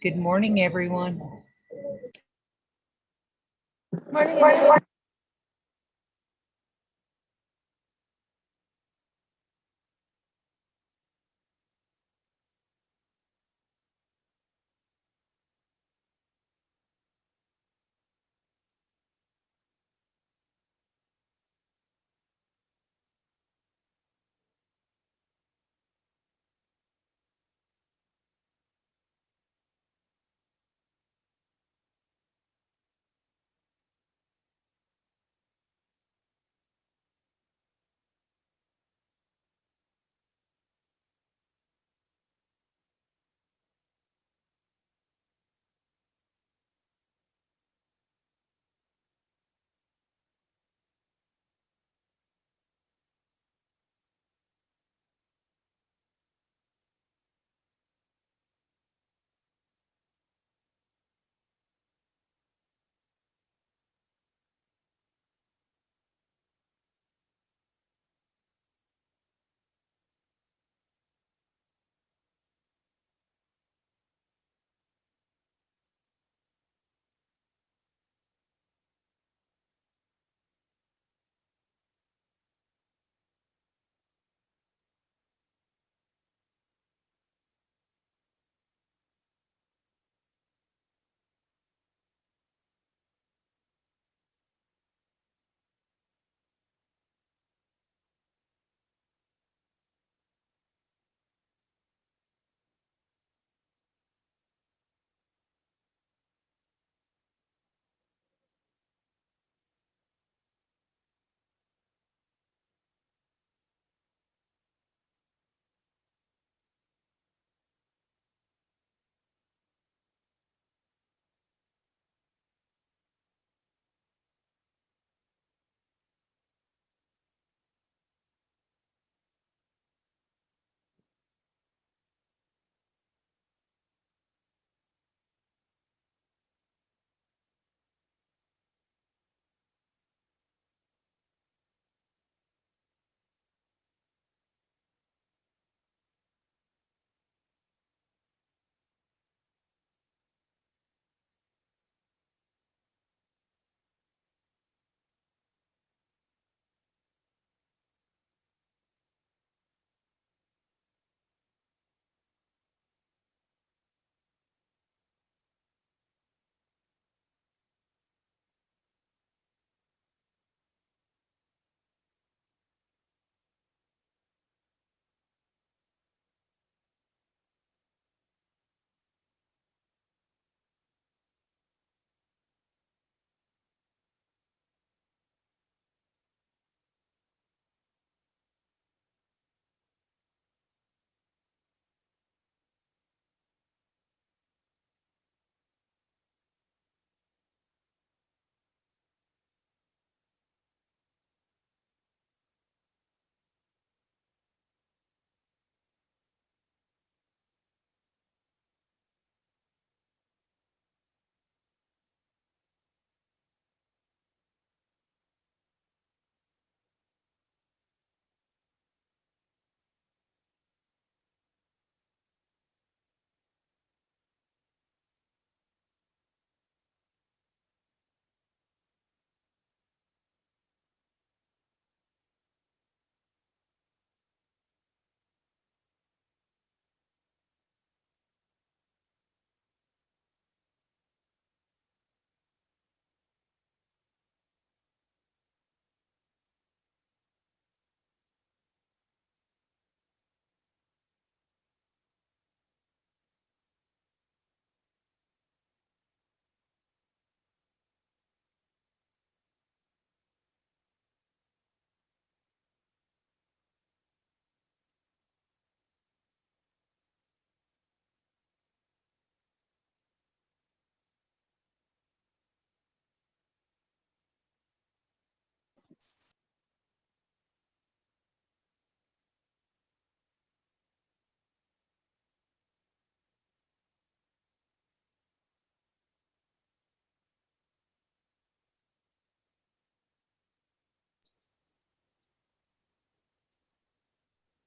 Good morning, everyone. Morning, everyone.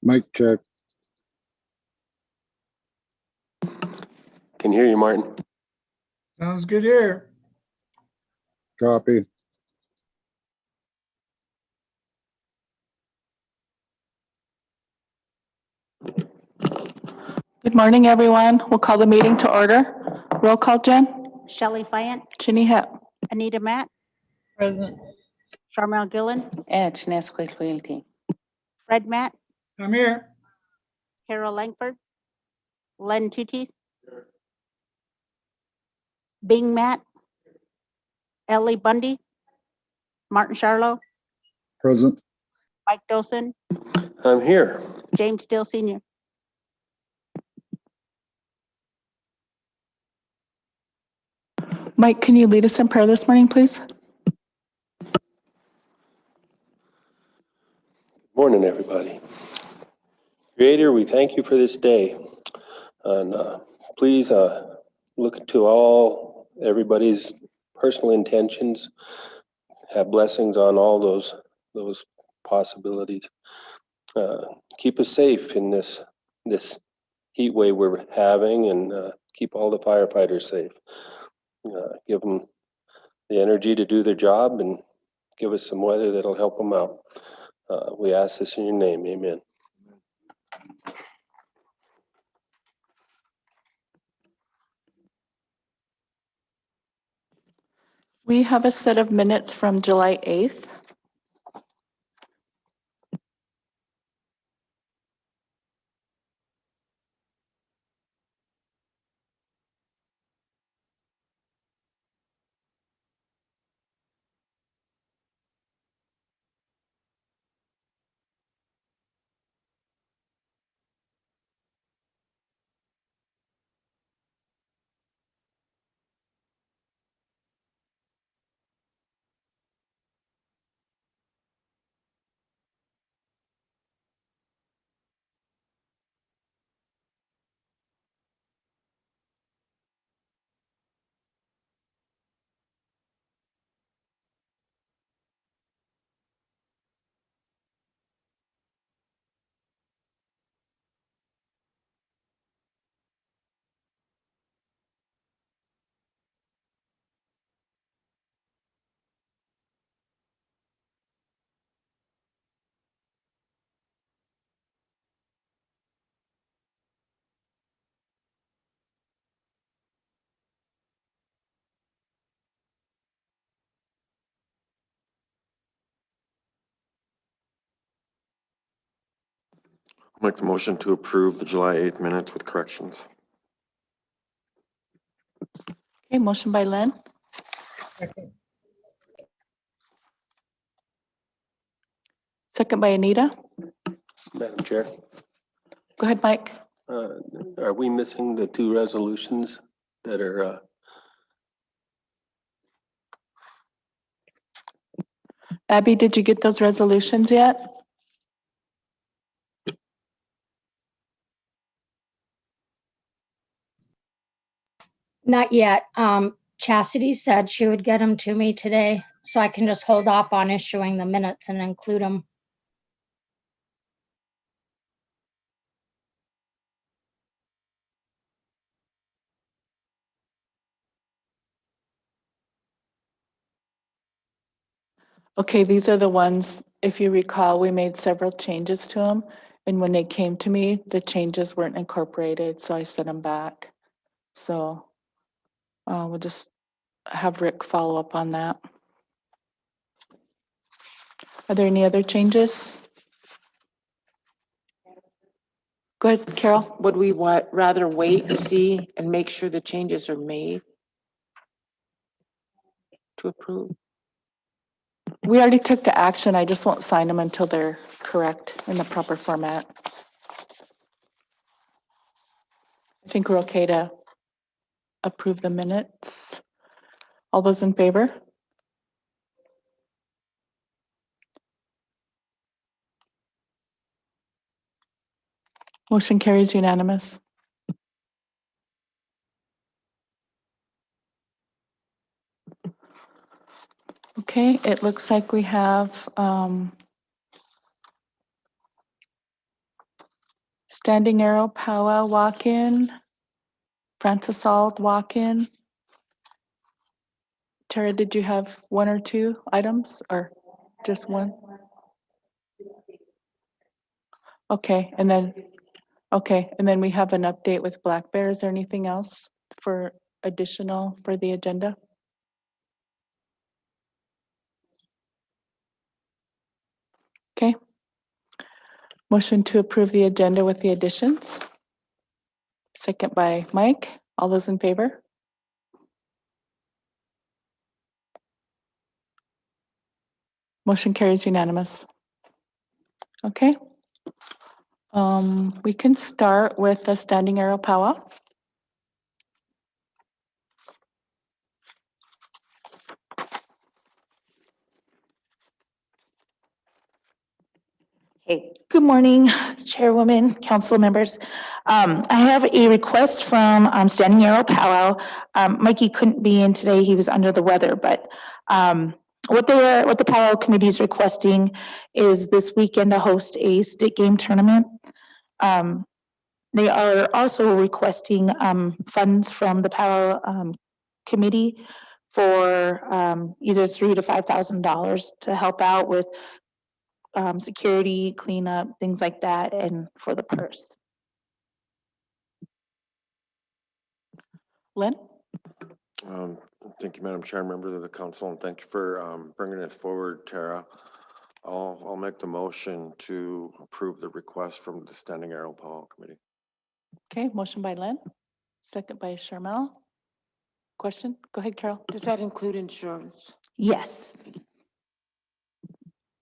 Mic check. Can hear you, Martin. Sounds good here. Copy. Good morning, everyone. We'll call the meeting to order. Roll call, Jen. Shelley Fayant, Ginny Hep. Anita Matt, Present. Charmel Gillen, Fred Matt, I'm here. Carol Langford, Len Tutti, Bing Matt, Ellie Bundy, Martin Charlo, Present. Mike Dosen, I'm here. James Still Senior. Mike, can you lead us in prayer this morning, please? Morning, everybody. Creator, we thank you for this day. And please look to everybody's personal intentions. Have blessings on all those possibilities. Keep us safe in this heat wave we're having, and keep all the firefighters safe. Give them the energy to do their job, and give us some weather that'll help them out. We ask this in your name, amen. We have a set of minutes from July 8th. I'll make the motion to approve the July 8th minutes with corrections. Okay, motion by Len, Second. second by Anita. Madam Chair, Go ahead, Mike. are we missing the two resolutions that are Abby, did you get those resolutions yet? Not yet. Chastity said she would get them to me today, so I can just hold off on issuing the minutes and include them. Okay, these are the ones, if you recall, we made several changes to them. And when they came to me, the changes weren't incorporated, so I sent them back. So we'll just have Rick follow up on that. Are there any other changes? Go ahead, Carol. Would we rather wait to see and make sure the changes are made to approve? We already took the action. I just won't sign them until they're correct in the proper format. I think we're okay to approve the minutes. All those in favor? Motion carries unanimous. Okay, it looks like we have standing arrow powwow walk-in. Francisald walk-in. Tara, did you have one or two items or just one? Okay, and then we have an update with Black Bear. Is there anything else for additional for the agenda? Okay. Motion to approve the agenda with the additions. Second by Mike. All those in favor? Motion carries unanimous. Okay. We can start with the standing arrow powwow. Hey, good morning, Chairwoman, council members. I have a request from Standing Arrow Powwow. Mikey couldn't be in today, he was under the weather, but what the Powwow Committee is requesting is this weekend to host a stick game tournament. They are also requesting funds from the Powwow Committee for either $3,000 to $5,000 to help out with security, cleanup, things like that, and for the purse. Lynn? Thank you, Madam Chair, members of the council, and thank you for bringing this forward, Tara. I'll make the motion to approve the request from the Standing Arrow Powwow Committee. Okay, motion by Lynn, second by Sharmell. Question? Go ahead, Carol. Does that include insurance? Yes,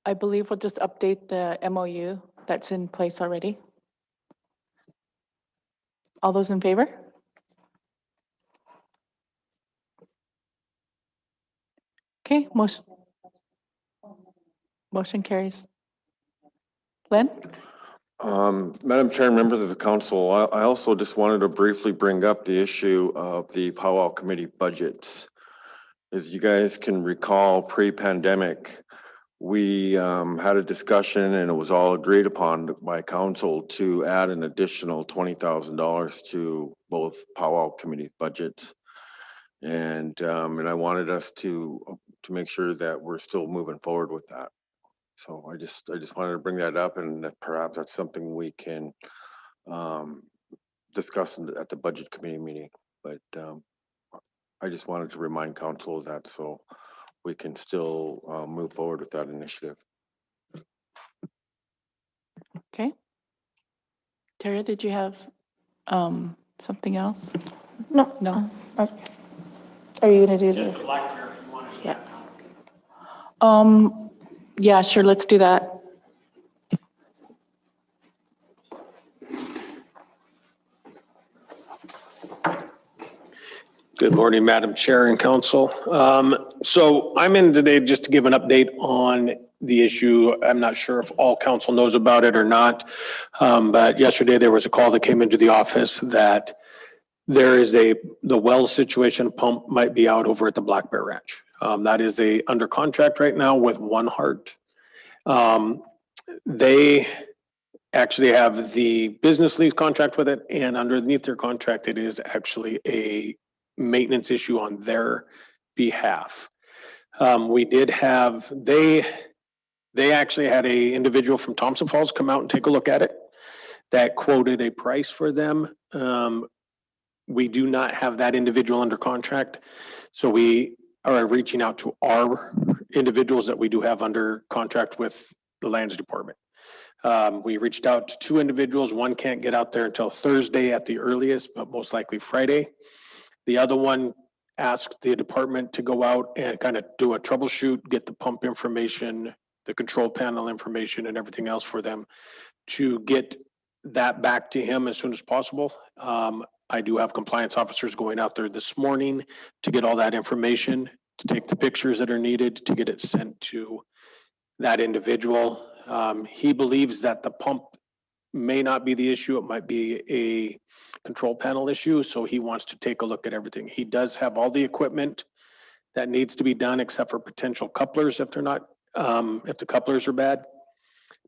I believe we'll just update the MOU that's in place already. All those in favor? Okay, motion carries. Lynn? Madam Chair, members of the council, I also just wanted to briefly bring up the issue of the Powwow Committee budgets. As you guys can recall, pre-pandemic, we had a discussion and it was all agreed upon by council to add an additional $20,000 to both Powwow Committee budgets. And I wanted us to make sure that we're still moving forward with that. So I just wanted to bring that up, and that perhaps that's something we can discuss at the budget committee meeting. But I just wanted to remind council of that so we can still move forward with that initiative. Okay. Tara, did you have something else? no. No. Are you gonna do the? Yeah, sure, let's do that. Good morning, Madam Chair and Council. So I'm in today just to give an update on the issue. I'm not sure if all council knows about it or not, but yesterday there was a call that came into the office that there is the well situation pump might be out over at the Black Bear Ranch. That is under contract right now with One Heart. They actually have the business lease contract with it, and underneath their contract, it is actually a maintenance issue on their behalf. We did have, they actually had a individual from Thompson Falls come out and take a look at it that quoted a price for them. We do not have that individual under contract. So we are reaching out to our individuals that we do have under contract with the lands department. We reached out to 2 individuals. One can't get out there until Thursday at the earliest, but most likely Friday. The other one asked the department to go out and kind of do a troubleshoot, get the pump information, the control panel information and everything else for them to get that back to him as soon as possible. I do have compliance officers going out there this morning to get all that information, to take the pictures that are needed, to get it sent to that individual. He believes that the pump may not be the issue. It might be a control panel issue. So he wants to take a look at everything. He does have all the equipment that needs to be done except for potential couplers if they're not, if the couplers are bad.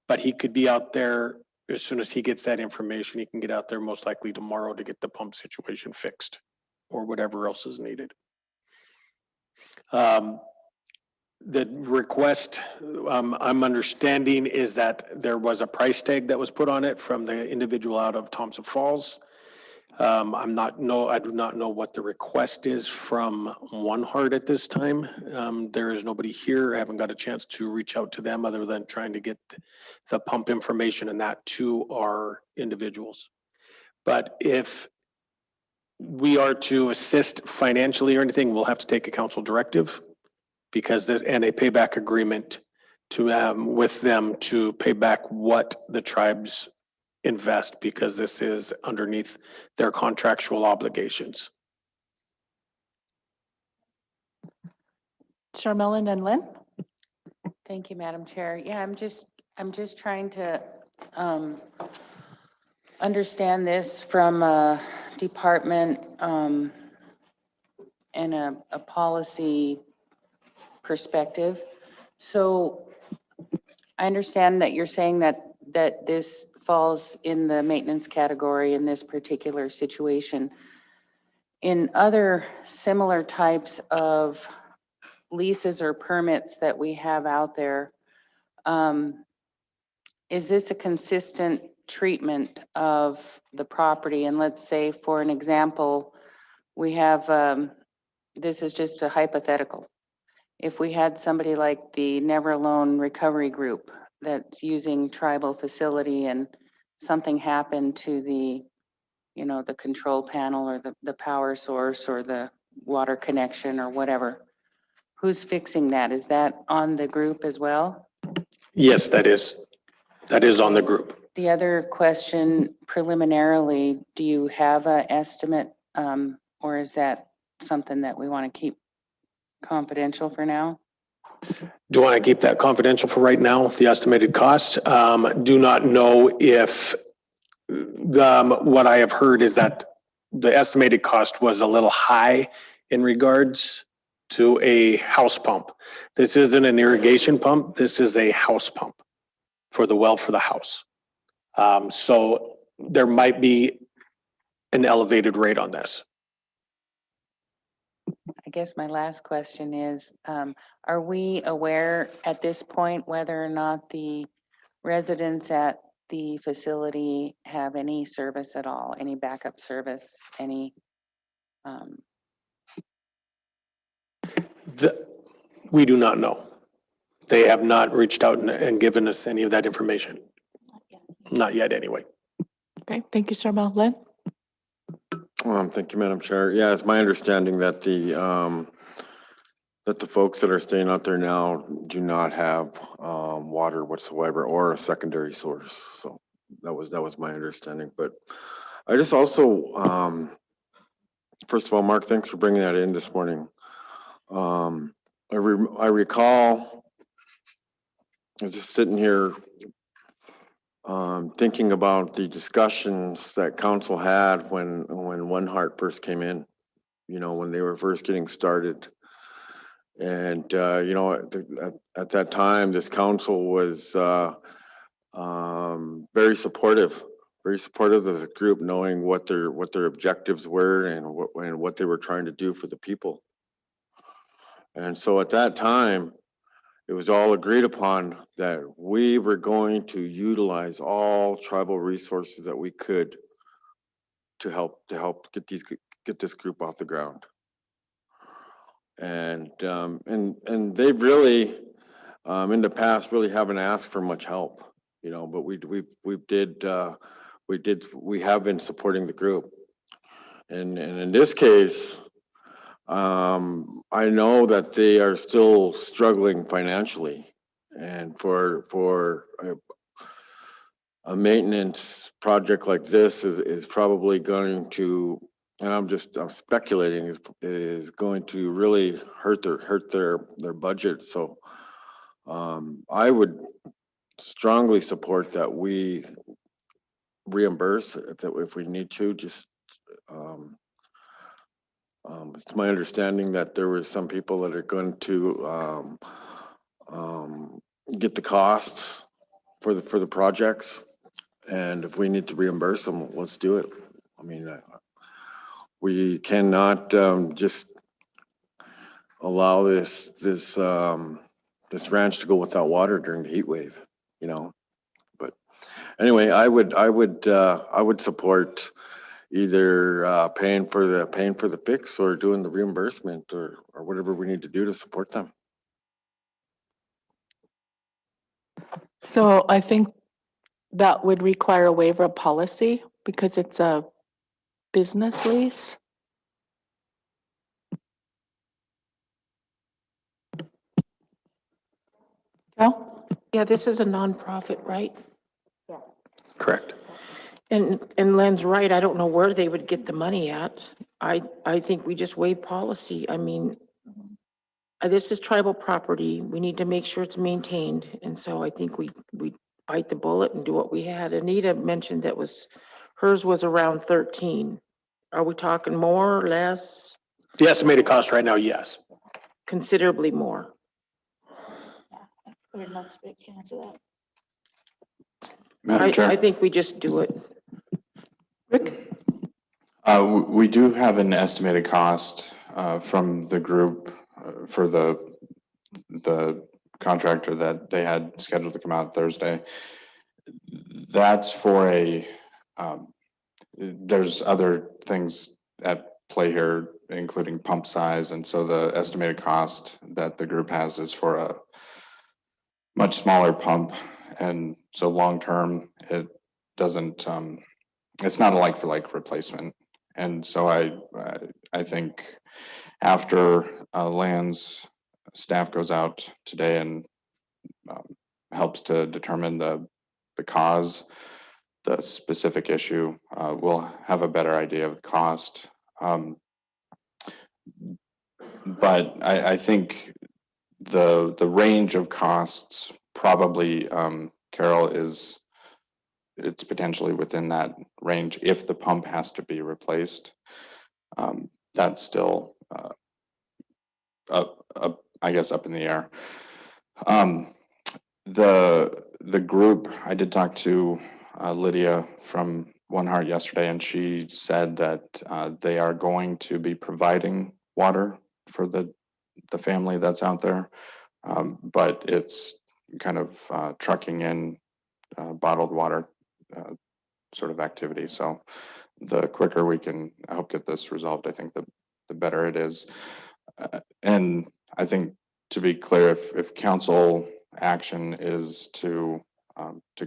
But he could be out there as soon as he gets that information, he can get out there most likely tomorrow to get the pump situation fixed or whatever else is needed. The request, I'm understanding is that there was a price tag that was put on it from the individual out of Thompson Falls. I do not know what the request is from One Heart at this time. There is nobody here. I haven't got a chance to reach out to them other than trying to get the pump information and that to our individuals. But if we are to assist financially or anything, we'll have to take a council directive because there's, and a payback agreement to, with them to pay back what the tribes invest, because this is underneath their contractual obligations. Charmellan and Lynn? Thank you, Madam Chair. Yeah, I'm just trying to understand this from a department and a policy perspective. So I understand that you're saying that this falls in the maintenance category in this particular situation. In other similar types of leases or permits that we have out there, is this a consistent treatment of the property? And let's say, for an example, we have, this is just a hypothetical. If we had somebody like the Never Alone Recovery Group that's using tribal facility and something happened to the, the control panel or the power source or the water connection or whatever, who's fixing that? Is that on the group as well? Yes, that is on the group. The other question, preliminarily, do you have an estimate, or is that something that we want to keep confidential for now? Do you want to keep that confidential for right now? The estimated cost? Do not know if what I have heard is that the estimated cost was a little high in regards to a house pump. This isn't an irrigation pump. This is a house pump for the well for the house. So there might be an elevated rate on this. I guess my last question is, are we aware at this point whether or not the residents at the facility have any service at all, any backup service, any? We do not know. They have not reached out and given us any of that information. Not yet, anyway. Okay, thank you, Charmel. Lynn? Thank you, Madam Chair. Yeah, it's my understanding that the folks that are staying out there now do not have water whatsoever or a secondary source. So that was my understanding. But I just also, first of all, Mark, thanks for bringing that in this morning. I recall, I was just sitting here thinking about the discussions that council had when One Heart first came in, when they were first getting started. And, at that time, this council was very supportive of the group, knowing what their objectives were and what they were trying to do for the people. And so at that time, it was all agreed upon that we were going to utilize all tribal resources that we could to help get this group off the ground. And they've really in the past really haven't asked for much help, but we have been supporting the group. And in this case, I know that they are still struggling financially, and for a maintenance project like this is probably going to, and I'm speculating, is going to really hurt their budget. So I would strongly support that we reimburse if we need to. It's my understanding that there were some people that are going to get the costs for the projects, And if we need to reimburse them, let's do it. I mean, we cannot just allow this ranch to go without water during the heat wave, you know. But anyway, I would support either paying for the fix or doing the reimbursement or whatever we need to do to support them. So I think that would require a waiver of policy because it's a business lease. No? Yeah, this is a nonprofit, right? Correct. And Len's right. I don't know where they would get the money at. I think we just waive policy. I mean, this is tribal property. We need to make sure it's maintained. And so I think we bite the bullet and do what we had. Anita mentioned that hers was around 13. Are we talking more or less? The estimated cost right now, yes. Considerably more. We're not supposed to answer that. Madam Chair, I think we just do it. Rick? we do have an estimated cost from the group for the contractor that they had scheduled to come out Thursday. That's for there's other things at play here, including pump size. And so the estimated cost that the group has is for a much smaller pump. And so long-term, it doesn't, it's not a like-for-like replacement. And so I think after Land's staff goes out today and helps to determine the cause, the specific issue, we'll have a better idea of the cost. But I think the range of costs probably, Carol, it's potentially within that range if the pump has to be replaced. That's still I guess up in the air. The group, I did talk to Lydia from One Heart yesterday, and she said that they are going to be providing water for the family that's out there, but it's kind of trucking in bottled water sort of activity. So the quicker we can help get this resolved, I think the better it is. And I think, to be clear, if council action is to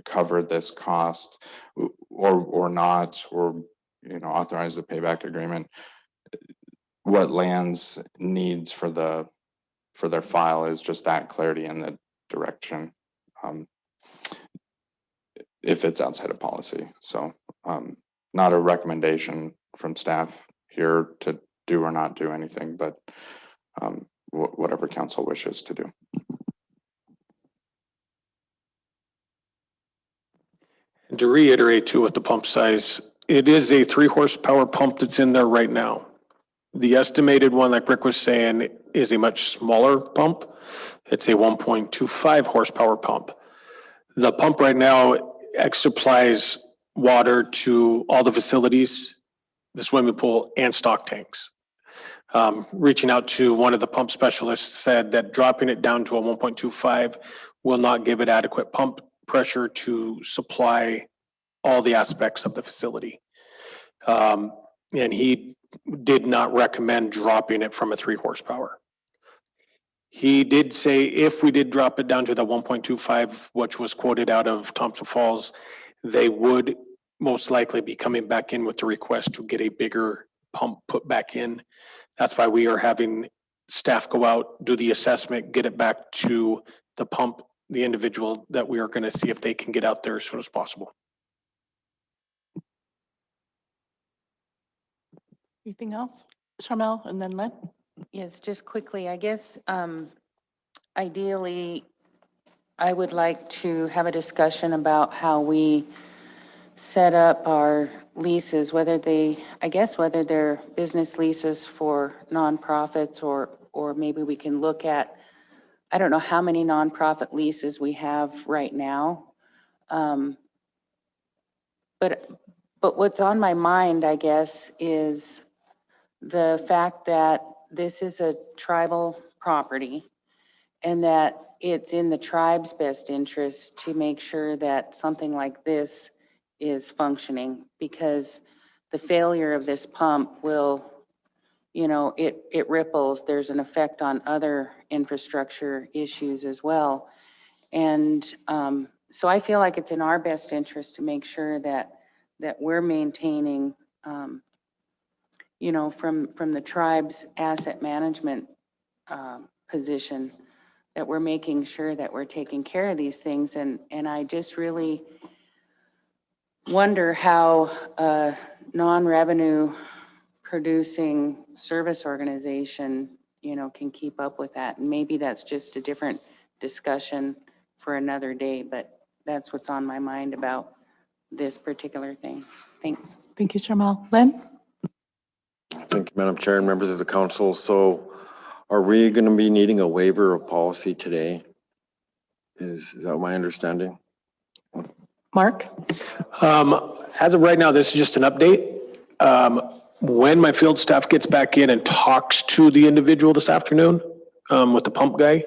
cover this cost or not, or authorize the payback agreement, what Lands needs for their file is just that clarity in the direction, if it's outside of policy. So not a recommendation from staff here to do or not do anything, but whatever council wishes to do. And to reiterate too, with the pump size, it is a 3 horsepower pump that's in there right now. The estimated one, like Rick was saying, is a much smaller pump. It's a 1.25 horsepower pump. The pump right now supplies water to all the facilities, the swimming pool and stock tanks. Reaching out to one of the pump specialists said that dropping it down to a 1.25 will not give it adequate pump pressure to supply all the aspects of the facility. And he did not recommend dropping it from a 3 horsepower. He did say if we did drop it down to the 1.25, which was quoted out of Thompson Falls, they would most likely be coming back in with the request to get a bigger pump put back in. That's why we are having staff go out, do the assessment, get it back to the pump, the individual that we are going to see if they can get out there as soon as possible. Anything else? Charmel and then Len? Yes, just quickly, I guess, ideally, I would like to have a discussion about how we set up our leases, whether they're business leases for nonprofits or maybe we can look at, I don't know how many nonprofit leases we have right now. But what's on my mind, I guess, is the fact that this is a tribal property and that it's in the tribe's best interest to make sure that something like this is functioning, because the failure of this pump will, you know, it ripples. There's an effect on other infrastructure issues as well. And so I feel like it's in our best interest to make sure that we're maintaining, you know, from the tribe's asset management position, that we're making sure that we're taking care of these things. And I just really wonder how a non-revenue producing service organization, you know, can keep up with that. And maybe that's just a different discussion for another day, but that's what's on my mind about this particular thing. Thanks. Thank you, Sharmal. Len? Thank you, Madam Chair and members of the council. So are we going to be needing a waiver of policy today? Is that my understanding? Mark? As of right now, this is just an update. When my field staff gets back in and talks to the individual this afternoon, with the pump guy,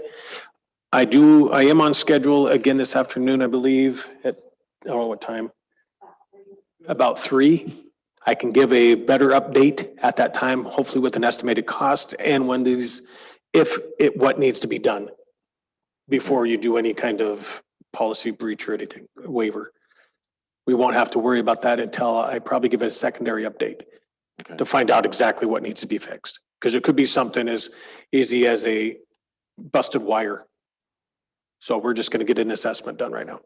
I am on schedule again this afternoon, I believe, at, I don't know what time, about 3. I can give a better update at that time, hopefully with an estimated cost and when these, what needs to be done before you do any kind of policy breach or anything, waiver. We won't have to worry about that until I probably give it a secondary update to find out exactly what needs to be fixed. Because it could be something as easy as a busted wire. So we're just going to get an assessment done right now.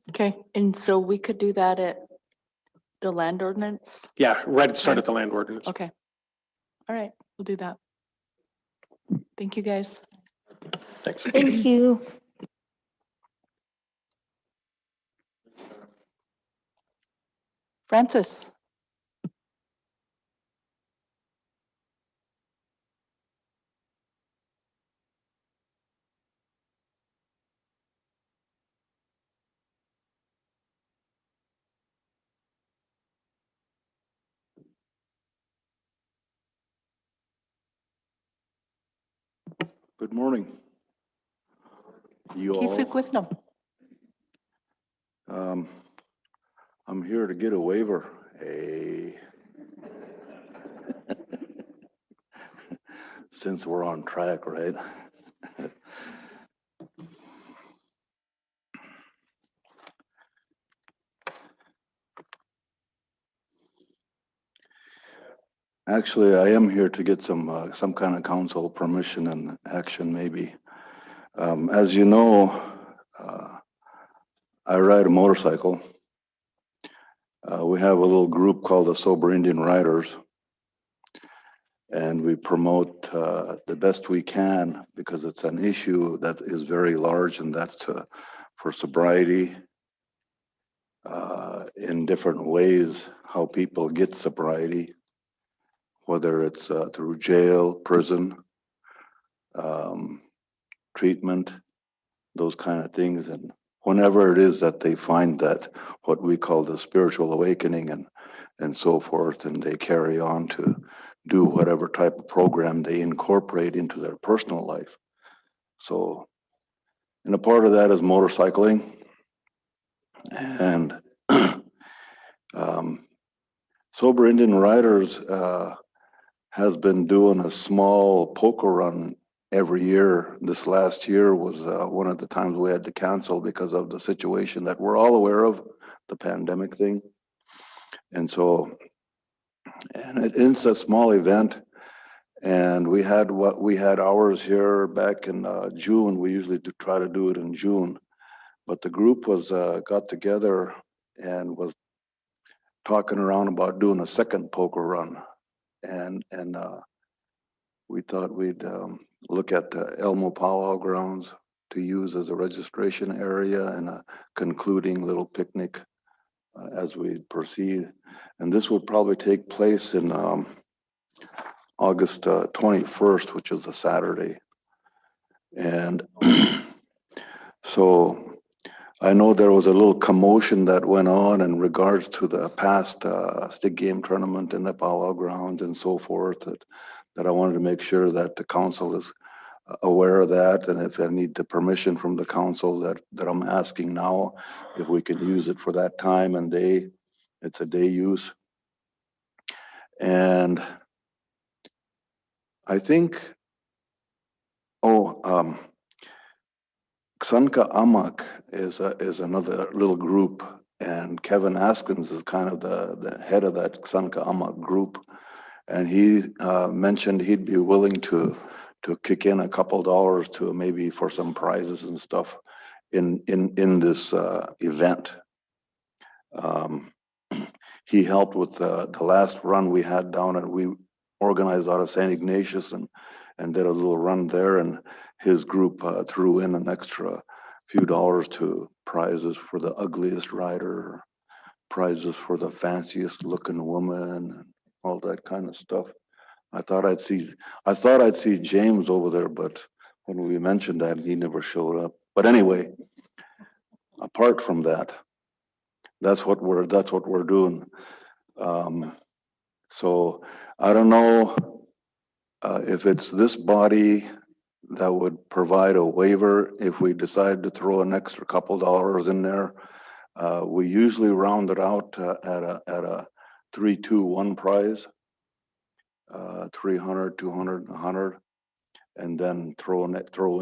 Okay, and so we could do that at the land ordinance? Yeah, right at the start of the land ordinance. Okay. All right, we'll do that. Thank you, guys. Thanks. Thank you. Francis? Good morning. You Kisik all, with them. I'm here to get a waiver. Since we're on track, right? Actually, I am here to get some kind of council permission and action, maybe. As you know, I ride a motorcycle. We have a little group called the Sober Indian Riders, and we promote the best we can because it's an issue that is very large, and that's for sobriety in different ways, how people get sobriety, whether it's through jail, prison, treatment, those kind of things. And whenever it is that they find that what we call the spiritual awakening and so forth, and they carry on to do whatever type of program they incorporate into their personal life. So, and a part of that is motorcycling. And Sober Indian Riders has been doing a small poker run every year. This last year was one of the times we had to cancel because of the situation that we're all aware of, the pandemic thing. And so, and it's a small event. And we had ours here back in June. We usually try to do it in June, but the group was got together and was talking around about doing a second poker run, and we thought we'd look at the Elmo Powwow grounds to use as a registration area and a concluding little picnic as we proceed. And this would probably take place in August 21st, which is a Saturday. And so I know there was a little commotion that went on in regards to the past stick game tournament in the powwow grounds and so forth, that I wanted to make sure that the council is aware of that, and if I need the permission from the council that I'm asking now, if we can use it for that time and day, it's a day use. And I think, Xanka Amak is another little group, and Kevin Askins is kind of the head of that Xanka Amak group. And he mentioned he'd be willing to kick in a couple dollars to maybe for some prizes and stuff in this event. He helped with the last run we had down, and we organized out of St. Ignatius and did a little run there, and his group threw in an extra few dollars to prizes for the ugliest rider, prizes for the fanciest looking woman, and all that kind of stuff. I thought I'd see James over there, but when we mentioned that, he never showed up. But anyway, apart from that, that's what we're doing. So I don't know if it's this body that would provide a waiver if we decide to throw an extra couple dollars in there. We usually round it out at a 3-2-1 prize, 300, 200, 100, and then throw in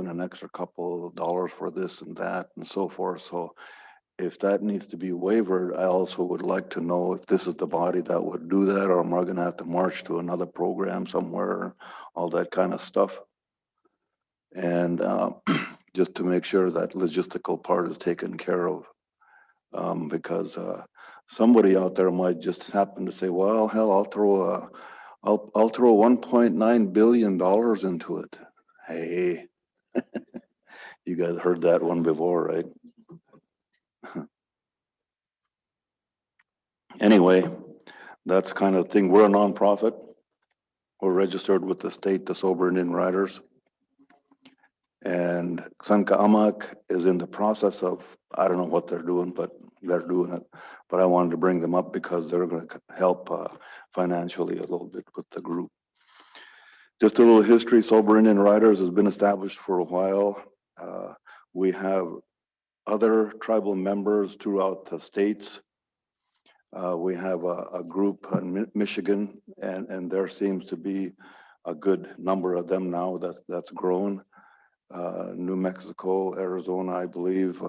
an extra couple of dollars for this and that and so forth. So if that needs to be wavered, I also would like to know if this is the body that would do that, or am I going to have to march to another program somewhere, all that kind of stuff. And just to make sure that logistical part is taken care of, because somebody out there might just happen to say, well, hell, I'll throw $1.9 billion into it. Hey, you guys heard that one before, right? Anyway, that's kind of thing. We're a nonprofit. We're registered with the state, the Sober Indian Riders. And Xanka Amak is in the process of, I don't know what they're doing, but they're doing it. But I wanted to bring them up because they're going to help financially a little bit with the group. Just a little history. Sober Indian Riders has been established for a while. We have other tribal members throughout the states. We have a group in Michigan, and there seems to be a good number of them now that's grown. New Mexico, Arizona, I believe,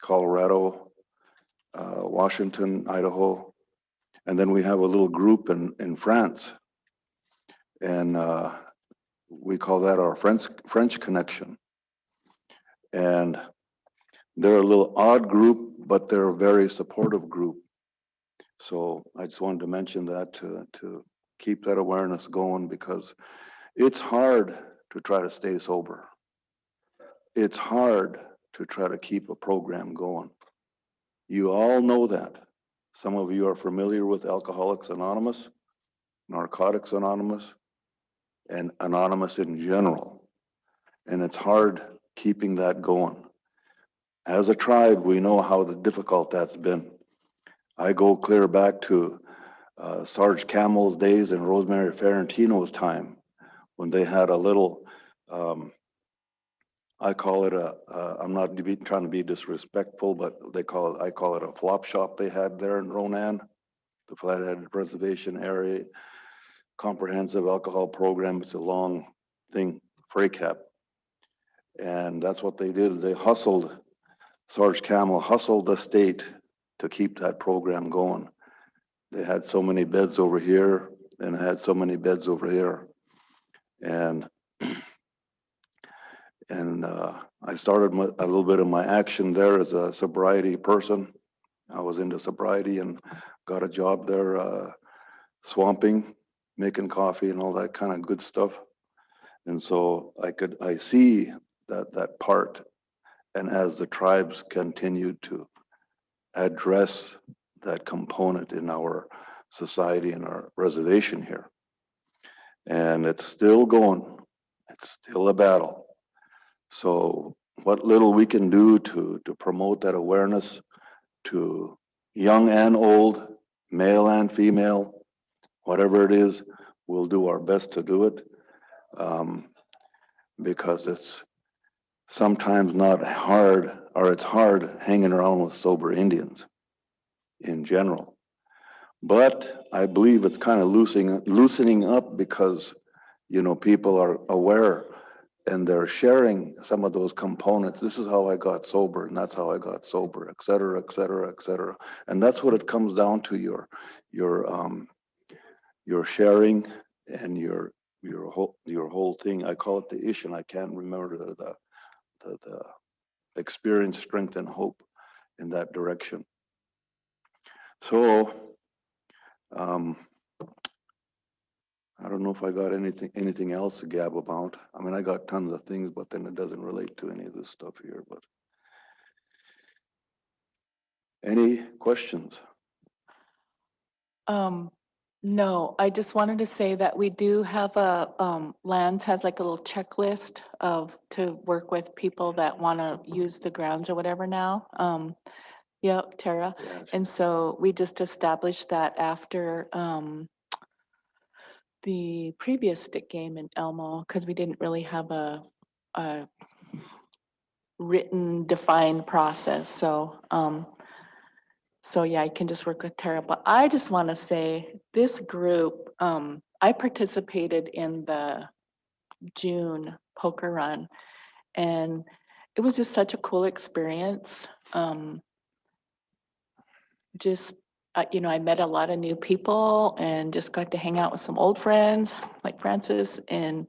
Colorado, Washington, Idaho. And then we have a little group in France. And we call that our French connection. And they're a little odd group, but they're a very supportive group. So I just wanted to mention that to keep that awareness going, because it's hard to try to stay sober. It's hard to try to keep a program going. You all know that. Some of you are familiar with Alcoholics Anonymous, Narcotics Anonymous, and Anonymous in general. And it's hard keeping that going. As a tribe, we know how difficult that's been. I go clear back to Sarge Camel's days and Rosemary Ferrantino's time, when they had a little, I call it I'm not trying to be disrespectful, but I call it a flop shop they had there in Ronan, the Flathead Reservation area, comprehensive alcohol program. It's a long thing, FRACAP. And that's what they did. They hustled, Sarge Camel hustled the state to keep that program going. They had so many beds over here and had so many beds over here. And I started a little bit of my action there as a sobriety person. I was into sobriety and got a job there, swamping, making coffee and all that kind of good stuff. And so I see that part. And as the tribes continued to address that component in our society and our reservation here, and it's still going, it's still a battle. So what little we can do to promote that awareness to young and old, male and female, whatever it is, we'll do our best to do it. Because it's sometimes not hard, or it's hard hanging around with sober Indians in general. But I believe it's kind of loosening up because, you know, people are aware and they're sharing some of those components. This is how I got sober, and that's how I got sober, et cetera, et cetera, et cetera. And that's what it comes down to, your sharing and your whole thing. I call it the ish, and I can't remember the experience, strength, and hope in that direction. So I don't know if I got anything else to gab about. I mean, I got tons of things, but then it doesn't relate to any of this stuff here. But any questions? No, I just wanted to say that we do have Lands has like a little checklist to work with people that want to use the grounds or whatever now. Yep, Tara. Yes. And so we just established that after the previous stick game in Elmo, because we didn't really have a written, defined process. So yeah, I can just work with Tara. But I just want to say this group, I participated in the June poker run, and it was just such a cool experience. You know, I met a lot of new people and just got to hang out with some old friends like Francis. And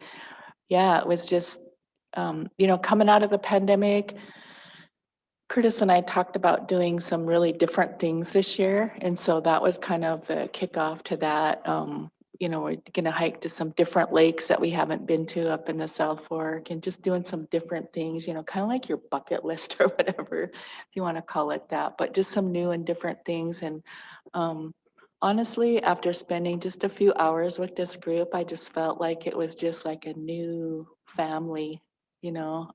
yeah, it was just, you know, coming out of the pandemic, Curtis and I talked about doing some really different things this year. And so that was kind of the kickoff to that. You know, we're going to hike to some different lakes that we haven't been to up in the South Fork, and just doing some different things, you know, kind of like your bucket list or whatever, if you want to call it that, but just some new and different things. And honestly, after spending just a few hours with this group, I just felt like it was just like a new family, you know.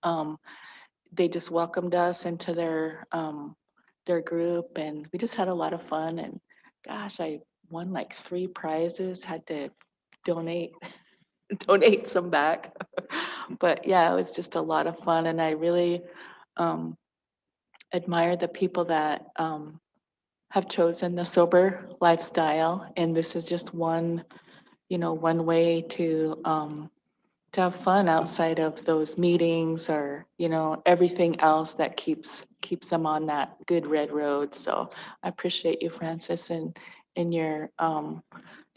They just welcomed us into their group, and we just had a lot of fun. And gosh, I won like 3 prizes, had to donate some back. But yeah, it was just a lot of fun, and I really admire the people that have chosen the sober lifestyle. And this is just one, you know, one way to have fun outside of those meetings, or, you know, everything else that keeps them on that good red road. So I appreciate you, Francis, and your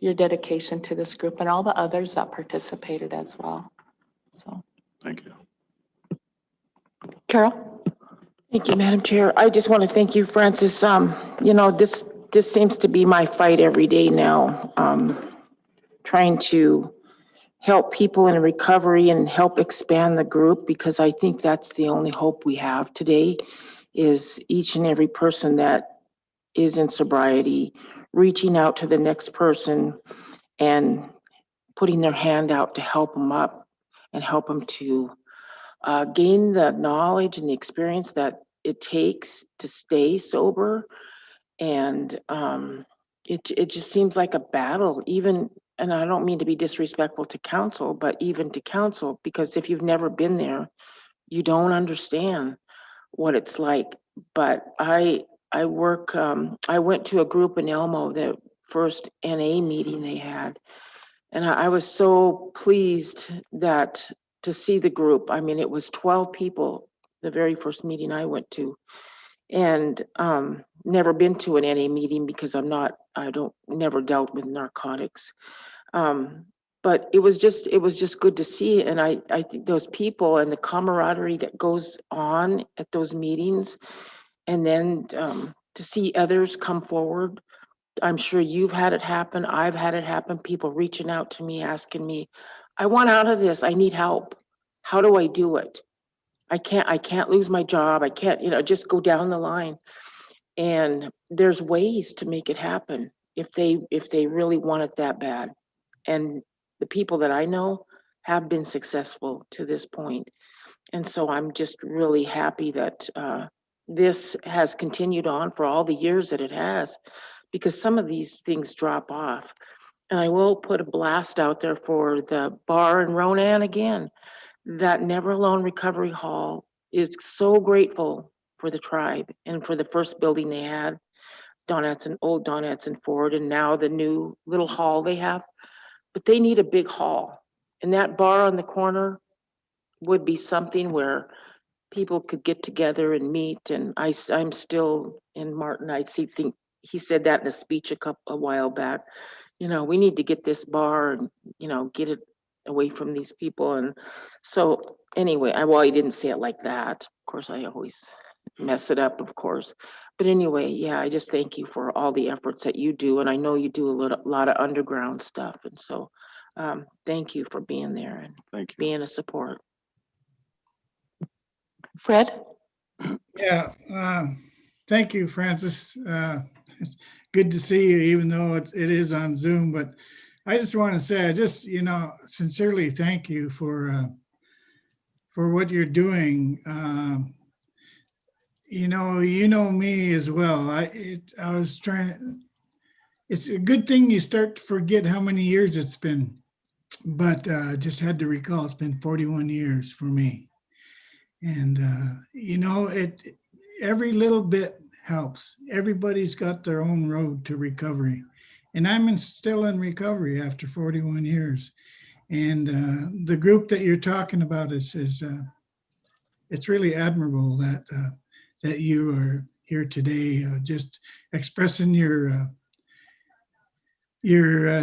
dedication to this group, and all the others that participated as well. So Thank you. Carol. Thank you, Madam Chair. I just want to thank you, Francis. You know, this seems to be my fight every day now. Trying to help people in recovery and help expand the group, because I think that's the only hope we have today, is each and every person that is in sobriety reaching out to the next person and putting their hand out to help them up and help them to gain the knowledge and the experience that it takes to stay sober. And it just seems like a battle, even, and I don't mean to be disrespectful to council, but even to council, because if you've never been there, you don't understand what it's like. But I went to a group in Elmo, the first NA meeting they had, and I was so pleased that to see the group. I mean, it was 12 people, the very first meeting I went to, and never been to an NA meeting because never dealt with narcotics. But it was just good to see. And I think those people and the camaraderie that goes on at those meetings, and then to see others come forward. I'm sure you've had it happen. I've had it happen. People reaching out to me, asking me, I want out of this. I need help. How do I do it? I can't lose my job. I can't, just go down the line. And there's ways to make it happen if they really want it that bad. And the people that I know have been successful to this point. And so I'm just really happy that this has continued on for all the years that it has, because some of these things drop off. And I will put a blast out there for the bar in Ronan again. That Never Alone Recovery Hall is so grateful for the tribe and for the first building they had, old Donettes and Ford, and now the new little hall they have. But they need a big hall. And that bar on the corner would be something where people could get together and meet. And I'm still in Martin. Think he said that in a speech a while back. You know, we need to get this bar and, you know, get it away from these people. And so anyway, well, he didn't say it like that. Of course, I always mess it up, of course. But anyway, yeah, I just thank you for all the efforts that you do. And I know you do a lot of underground stuff. And so thank you for being there and Thank you. being a support. Fred? Yeah, thank you, Francis. It's good to see you, even though it is on Zoom. But I just want to say, I just, sincerely thank you for what you're doing. You know me as well. I was trying. It's a good thing you start to forget how many years it's been, but just had to recall it's been 41 years for me. And, every little bit helps. Everybody's got their own road to recovery. And I'm still in recovery after 41 years. And the group that you're talking about is it's really admirable that you are here today, just expressing your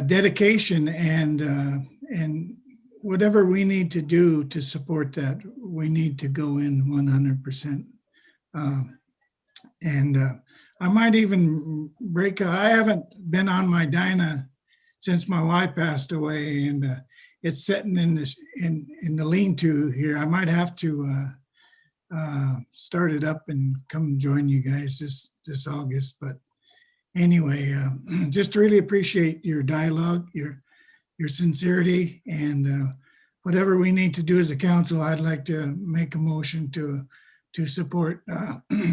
dedication and whatever we need to do to support that, we need to go in 100%. I might even break out. I haven't been on my Dyna since my wife passed away, and it's sitting in the lean-to here. I might have to start it up and come join you guys this August. But anyway, just really appreciate your dialogue, your sincerity, and whatever we need to do as a council, I'd like to make a motion to support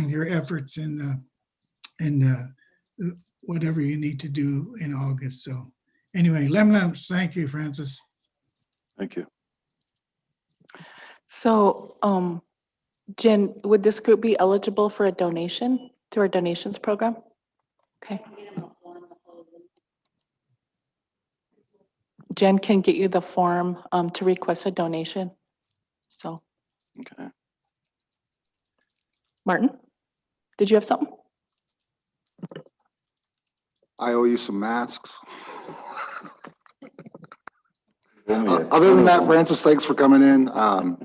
your efforts in whatever you need to do in August. So anyway, Lemlems, thank you, Francis. Thank you. So, Jen, would this group be eligible for a donation through our donations program? Okay. Jen can get you the form to request a donation. So, Okay. Martin, did you have something? I owe you some masks. Only a Other than ton that, of them. Francis, thanks for coming in.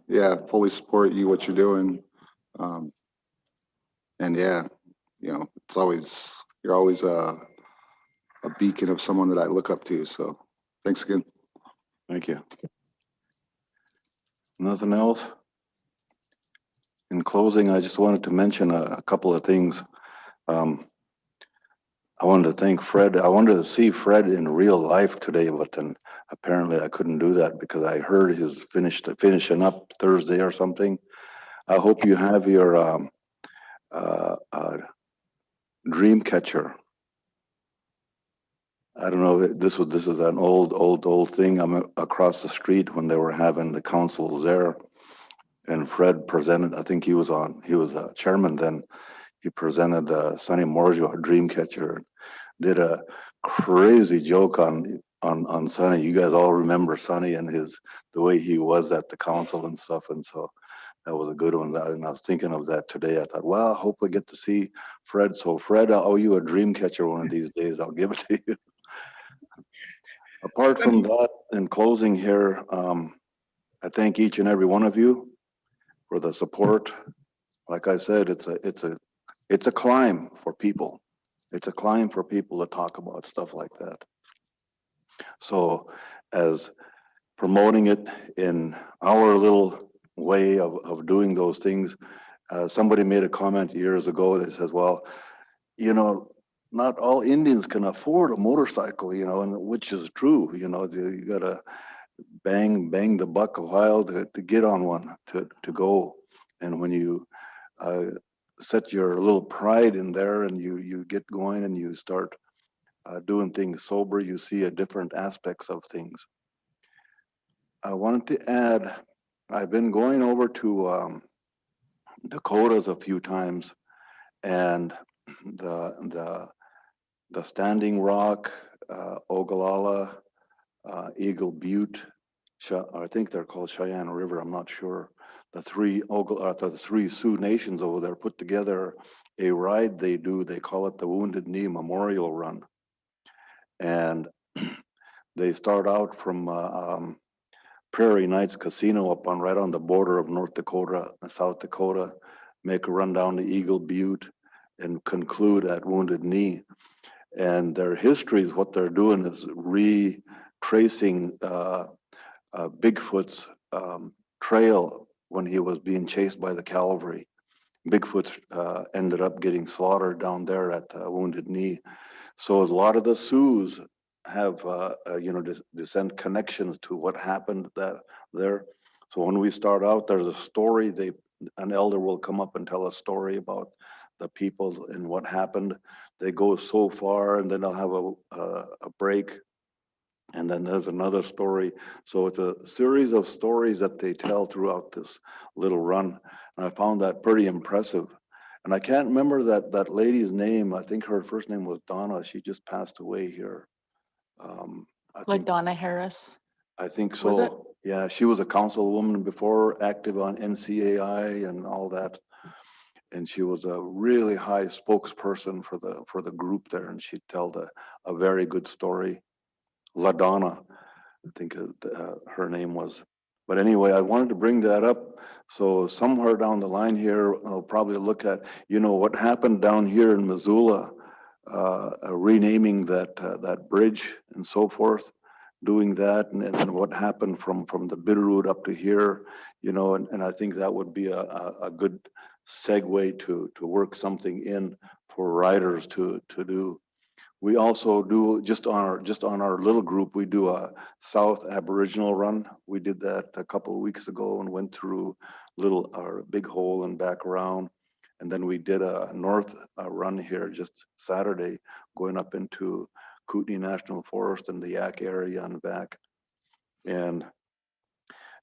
Yeah, fully support you, what you're doing. And yeah, you're always a beacon of someone that I look up to. So thanks again. Thank you. Nothing else? In closing, I just wanted to mention a couple of things. I wanted to thank Fred. I wanted to see Fred in real life today, but then apparently I couldn't do that because I heard his finishing up Thursday or something. I hope you have your dream catcher. I don't know if this is an old thing. I'm across the street when they were having the councils there, and Fred presented. I think he was chairman then. He presented Sonny Morgio a dream catcher. Did a crazy joke on Sonny. You guys all remember Sonny and the way he was at the council and stuff, and so that was a good one. And I was thinking of that today. I thought, well, I hope we get to see Fred. So Fred, I owe you a dream catcher one of these days. I'll give it to you. Apart from that, in closing here, I thank each and every one of you for the support. Like I said, it's a climb for people. It's a climb for people to talk about stuff like that. So as promoting it in our little way of doing those things, somebody made a comment years ago that says, well, not all Indians can afford a motorcycle, and which is true. You gotta bang the buck a while to get on one, to go. And when you set your little pride in there and you get going and you start doing things sober, you see a different aspects of things. I wanted to add, I've been going over to Dakotas a few times, and the Standing Rock, Ogallala, Eagle Butte, I think they're called Cheyenne River, I'm not sure. The three Sioux nations over there put together a ride they do. They call it the Wounded Knee Memorial Run. And they start out from Prairie Knights Casino up on right on the border of North Dakota and South Dakota, make a run down to Eagle Butte and conclude at Wounded Knee. And their histories, what they're doing is retracing Bigfoot's trail when he was being chased by the cavalry. Bigfoot ended up getting slaughtered down there at Wounded Knee. So a lot of the Sioux have, descent connections to what happened there. So when we start out, there's a story. An elder will come up and tell a story about the people and what happened. They go so far, and then they'll have a break, and then there's another story. So it's a series of stories that they tell throughout this little run. And I found that pretty impressive. And I can't remember that lady's name. I think her first name was Donna. She just passed away here. LaDonna Harris. I think Was it? so. Yeah, she was a councilwoman before, active on NCAI and all that. And she was a really high spokesperson for the group there. And she'd tell a very good story. LaDonna, I think her name was. But anyway, I wanted to bring that up. So somewhere down the line here, I'll probably look at, what happened down here in Missoula, renaming that bridge and so forth, doing that, and what happened from the Bitterroot up to here, and I think that would be a good segue to work something in for riders to do. We also do just on our little group, we do a South Aboriginal run. We did that a couple of weeks ago and went through our Big Hole and back around. And then we did a North run here just Saturday, going up into Kootenai National Forest and the Yak area and back. And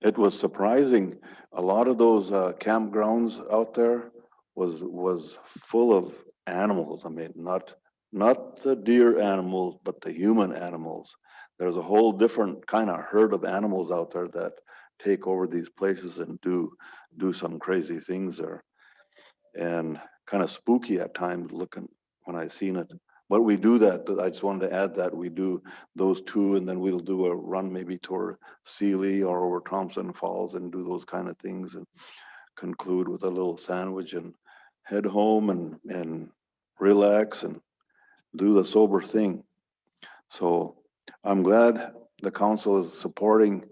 it was surprising. A lot of those campgrounds out there was full of animals. I mean, not the deer animals, but the human animals. There's a whole different kind of herd of animals out there that take over these places and do some crazy things there. And kind of spooky at times looking when I seen it. But we do that. I just wanted to add that we do those two, and then we'll do a run maybe toward Sealy or over Thompson Falls and do those kind of things and conclude with a little sandwich and head home and relax and do the sober thing. So I'm glad the council is supporting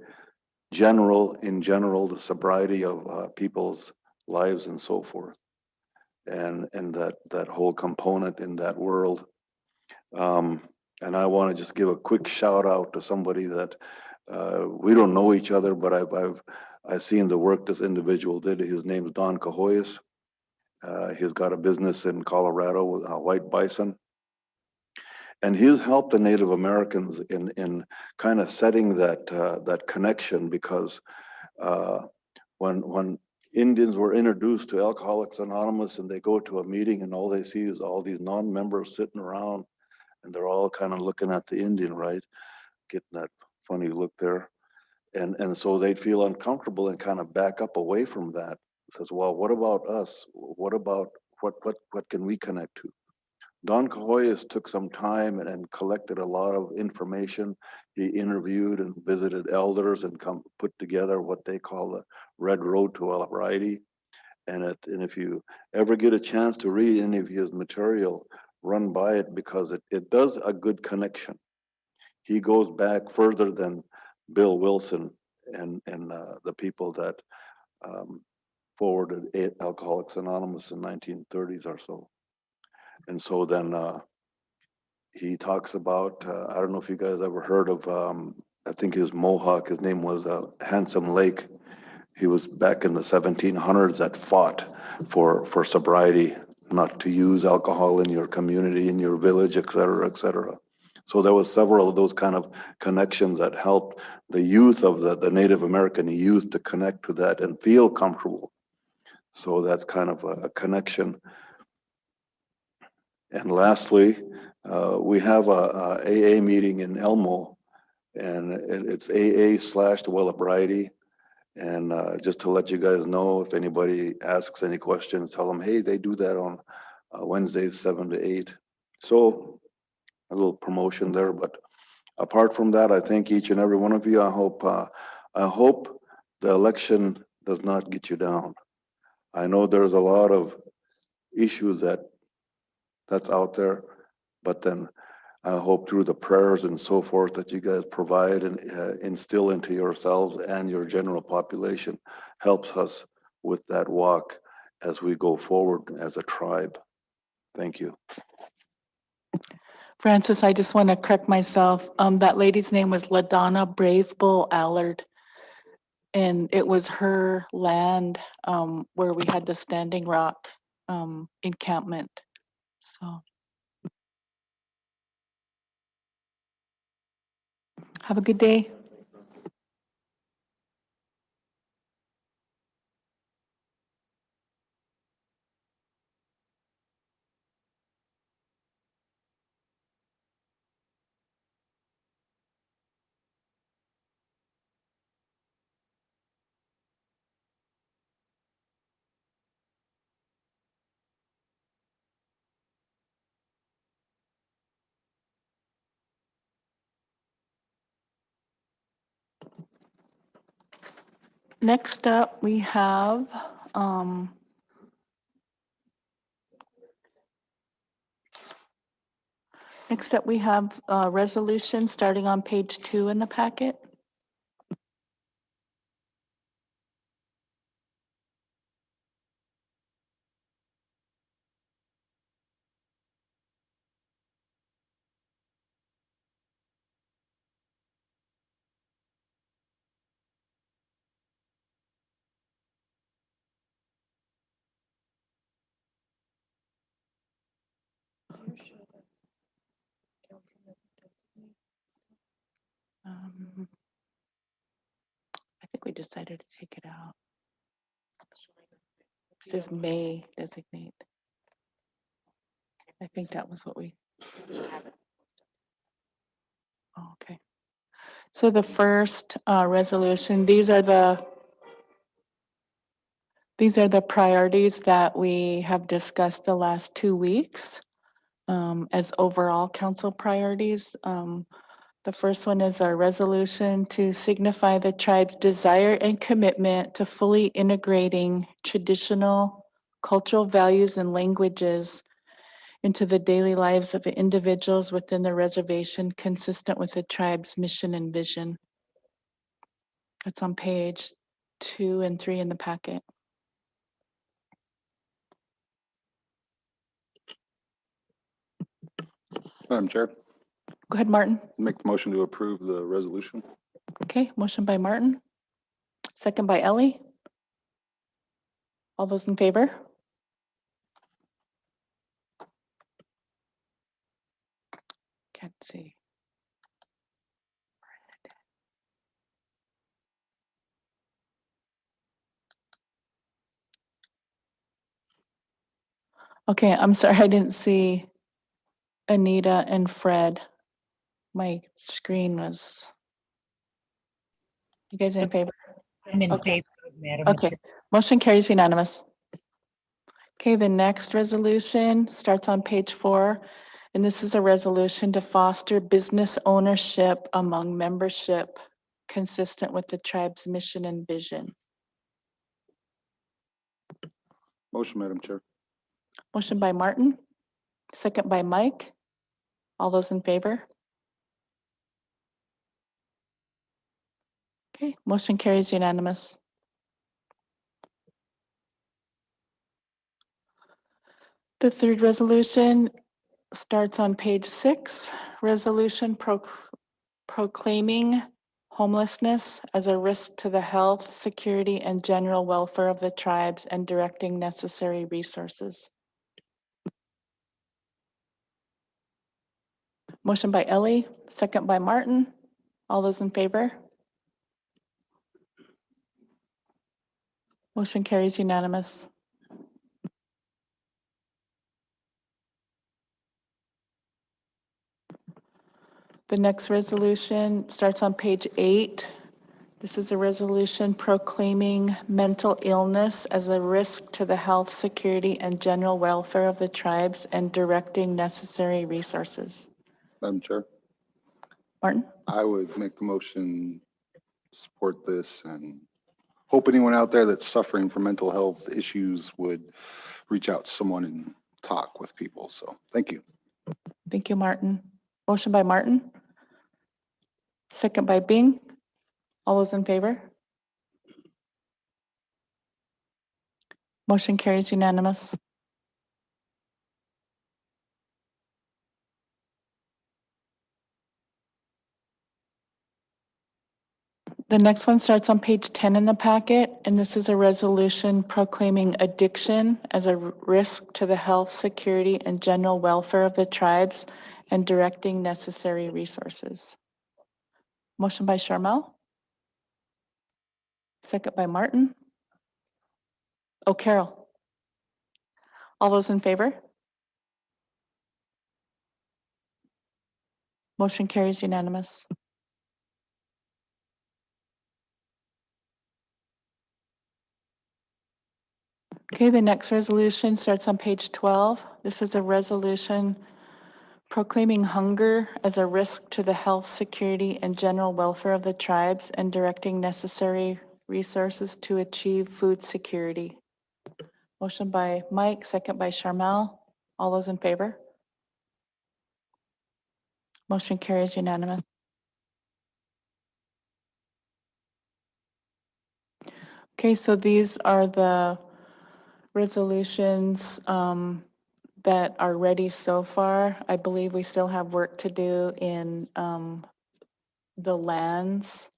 in general, the sobriety of people's lives and so forth. And that whole component in that world. And I want to just give a quick shout out to somebody that we don't know each other, but I've seen the work this individual did. His name is Don Cahoyas. He's got a business in Colorado with White Bison. And he's helped the Native Americans in kind of setting that connection, because when Indians were introduced to Alcoholics Anonymous and they go to a meeting and all they see is all these non-members sitting around and they're all kind of looking at the Indian, right? Getting that funny look there. And so they'd feel uncomfortable and kind of back up away from that. Says, well, what about us? What about what can we connect to? Don Cahoyas took some time and collected a lot of information. He interviewed and visited elders and put together what they call the Red Road to Sobriety. And if you ever get a chance to read any of his material, run by it, because it does a good connection. He goes back further than Bill Wilson and the people that forwarded Alcoholics Anonymous in 1930s or so. And so then he talks about, I don't know if you guys ever heard of I think his Mohawk, his name was Handsome Lake. He was back in the 1700s that fought for sobriety, not to use alcohol in your community, in your village, et cetera, et cetera. So there was several of those kind of connections that helped the youth of the Native American youth to connect to that and feel comfortable. So that's kind of a connection. And lastly, we have a AA meeting in Elmo, and it's AA/the Wellbriety. And just to let you guys know, if anybody asks any questions, tell them, hey, they do that on Wednesdays, 7 to 8. So a little promotion there. But apart from that, I thank each and every one of you. I hope the election does not get you down. I know there's a lot of issues that's out there, but then I hope through the prayers and so forth that you guys provide and instill into yourselves and your general population helps us with that walk as we go forward as a tribe. Thank you. Francis, I just want to correct myself. That lady's name was LaDonna Brave Bull Allard. And it was her land where we had the Standing Rock encampment. So have a good day. Next up, we have a resolution starting on page 2 in the packet. I think we decided to take it out. It says may designate. I think that was what we. Oh, okay. So the first resolution, these are the priorities that we have discussed the last 2 weeks as overall council priorities. The first one is our resolution to signify the tribe's desire and commitment to fully integrating traditional cultural values and languages into the daily lives of individuals within the reservation, consistent with the tribe's mission and vision. It's on page 2 and 3 in the packet. Madam Chair, Go ahead, Martin. make the motion to approve the resolution. Okay, motion by Martin, second by Ellie. All those in favor? Can't see. Okay, I'm sorry, I didn't see Anita and Fred. My screen was. You guys in favor? I'm in Okay. favor, Madam Okay, Chair. motion carries unanimous. Okay, the next resolution starts on page 4, and this is a resolution to foster business ownership among membership consistent with the tribe's mission and vision. Motion, Madam Chair. Motion by Martin, second by Mike. All those in favor? Okay, motion carries unanimous. The third resolution starts on page 6, resolution proclaiming homelessness as a risk to the health, security, and general welfare of the tribes and directing necessary resources. Motion by Ellie, second by Martin. All those in favor? Motion carries unanimous. The next resolution starts on page 8. This is a resolution proclaiming mental illness as a risk to the health, security, and general welfare of the tribes and directing necessary resources. Madam Chair, Martin? I would make the motion, support this, and hope anyone out there that's suffering from mental health issues would reach out to someone and talk with people. So thank you. Thank you, Martin. Motion by Martin. Second by Bing. All those in favor? Motion carries unanimous. The next one starts on page 10 in the packet, and this is a resolution proclaiming addiction as a risk to the health, security, and general welfare of the tribes and directing necessary resources. Motion by Charmel. Second by Martin. Oh, Carol. All those in favor? Motion carries unanimous. Okay, the next resolution starts on page 12. This is a resolution proclaiming hunger as a risk to the health, security, and general welfare of the tribes and directing necessary resources to achieve food security. Motion by Mike, second by Charmel. All those in favor? Motion carries unanimous. Okay, so these are the resolutions that are ready so far. I believe we still have work to do in the lands,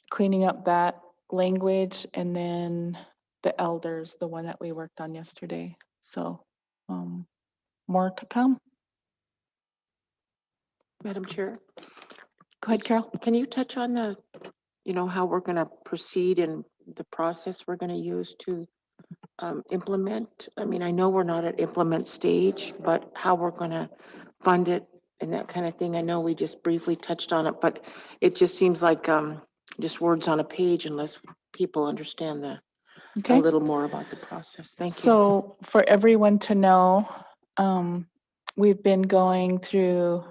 cleaning up that language, and then the elders, the one that we worked on yesterday. So more to come. Madam Chair, Go ahead, Carol. can you touch on the, how we're going to proceed and the process we're going to use to implement? I mean, I know we're not at implement stage, but how we're going to fund it and that kind of thing. I know we just briefly touched on it, but it just seems like just words on a page unless people understand a Okay. little more about the process. Thank you. So for everyone to know, we've been going through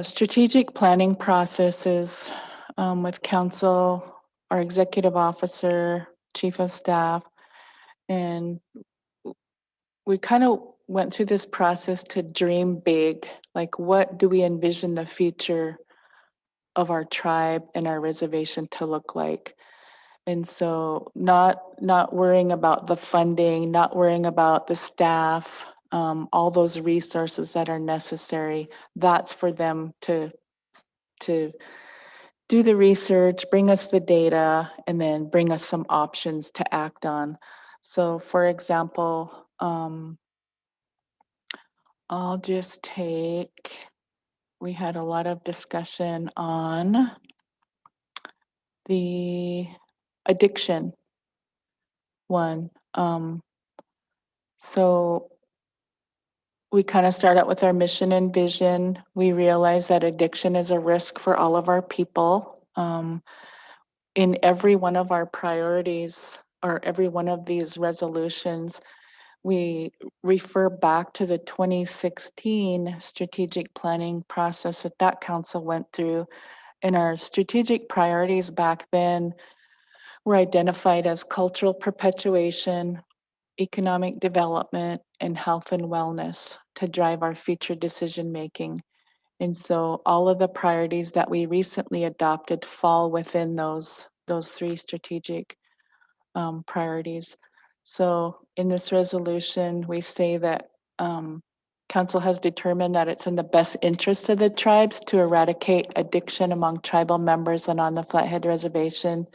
strategic planning processes with council, our executive officer, chief of staff, and we kind of went through this process to dream big. Like, what do we envision the future of our tribe and our reservation to look like? And so not worrying about the funding, not worrying about the staff, all those resources that are necessary. That's for them to do the research, bring us the data, and then bring us some options to act on. So for example, I'll just take, we had a lot of discussion on the addiction one. So we kind of start out with our mission and vision. We realize that addiction is a risk for all of our people. In every one of our priorities or every one of these resolutions, we refer back to the 2016 strategic planning process that council went through. And our strategic priorities back then were identified as cultural perpetuation, economic development, and health and wellness to drive our future decision making. And so all of the priorities that we recently adopted fall within those three strategic priorities. So in this resolution, we say that council has determined that it's in the best interest of the tribes to eradicate addiction among tribal members and on the Flathead Reservation.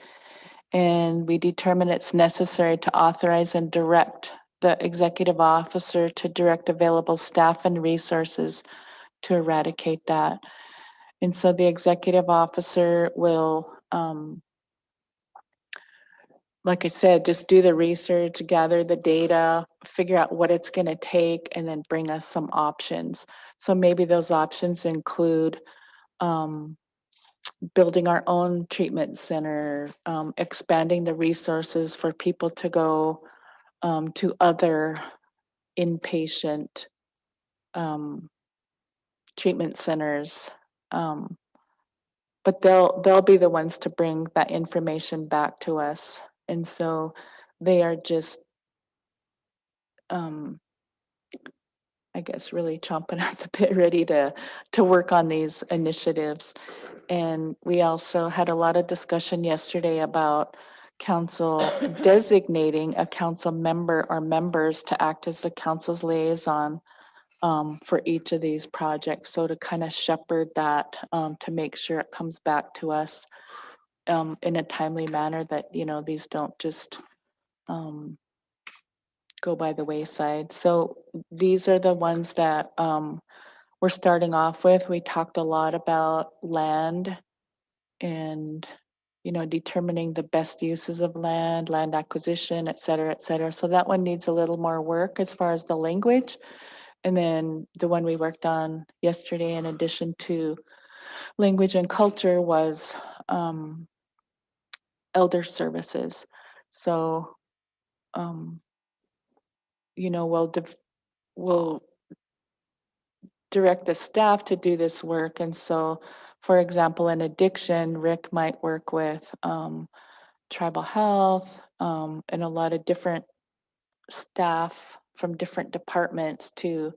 And we determine it's necessary to authorize and direct the executive officer to direct available staff and resources to eradicate that. And so the executive officer will, like I said, just do the research, gather the data, figure out what it's going to take, and then bring us some options. So maybe those options include building our own treatment center, expanding the resources for people to go to other inpatient treatment centers. But they'll be the ones to bring that information back to us. And so they are just, I guess, really chomping at the bit, ready to work on these initiatives. And we also had a lot of discussion yesterday about council designating a council member or members to act as the council's liaison for each of these projects. So to kind of shepherd that, to make sure it comes back to us in a timely manner, that, you know, these don't just go by the wayside. So these are the ones that we're starting off with. We talked a lot about land and, you know, determining the best uses of land, land acquisition, et cetera, et cetera. So that one needs a little more work as far as the language. And then the one we worked on yesterday, in addition to language and culture, was elder services. So, you know, we'll direct the staff to do this work. And so, for example, in addiction, Rick might work with tribal health and a lot of different staff from different departments to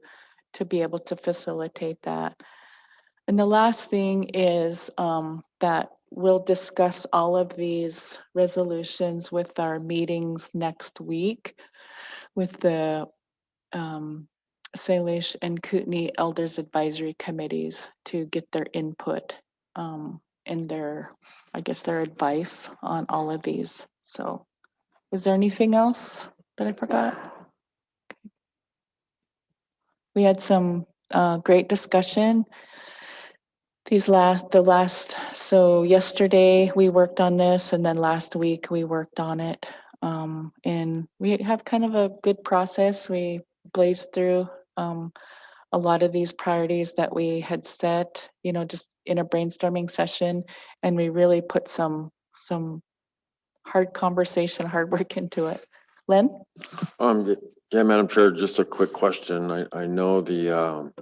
be able to facilitate that. And the last thing is that we'll discuss all of these resolutions with our meetings next week with the Salish and Kootenai Elders Advisory Committees to get their input and their, I guess, their advice on all of these. So is there anything else that I forgot? We had some great discussion. So yesterday we worked on this, and then last week we worked on it. And we have kind of a good process. We blazed through a lot of these priorities that we had set, you know, just in a brainstorming session, and we really put some hard conversation, hard work into it. Len? Yeah, Madam Chair, just a quick question. I know the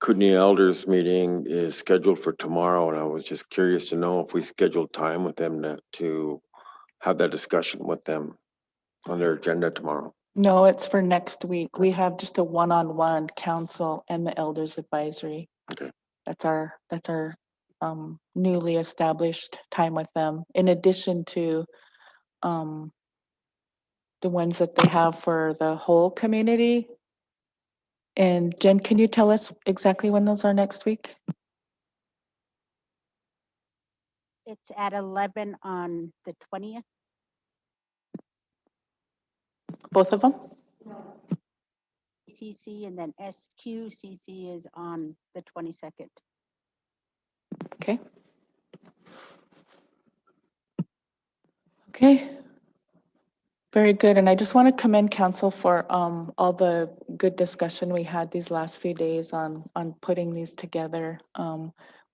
Kootenai Elders meeting is scheduled for tomorrow, and I was just curious to know if we scheduled time with them to have that discussion with them on their agenda tomorrow. No, it's for next week. We have just a one-on-one council and the elders advisory. Okay. That's our newly established time with them, in addition to the ones that they have for the whole community. And Jen, can you tell us exactly when those are next week? It's at 11 on the 20th. Both of them? CC and then SQCC is on the 22nd. Okay. Okay. Very good. And I just want to commend council for all the good discussion we had these last few days on putting these together.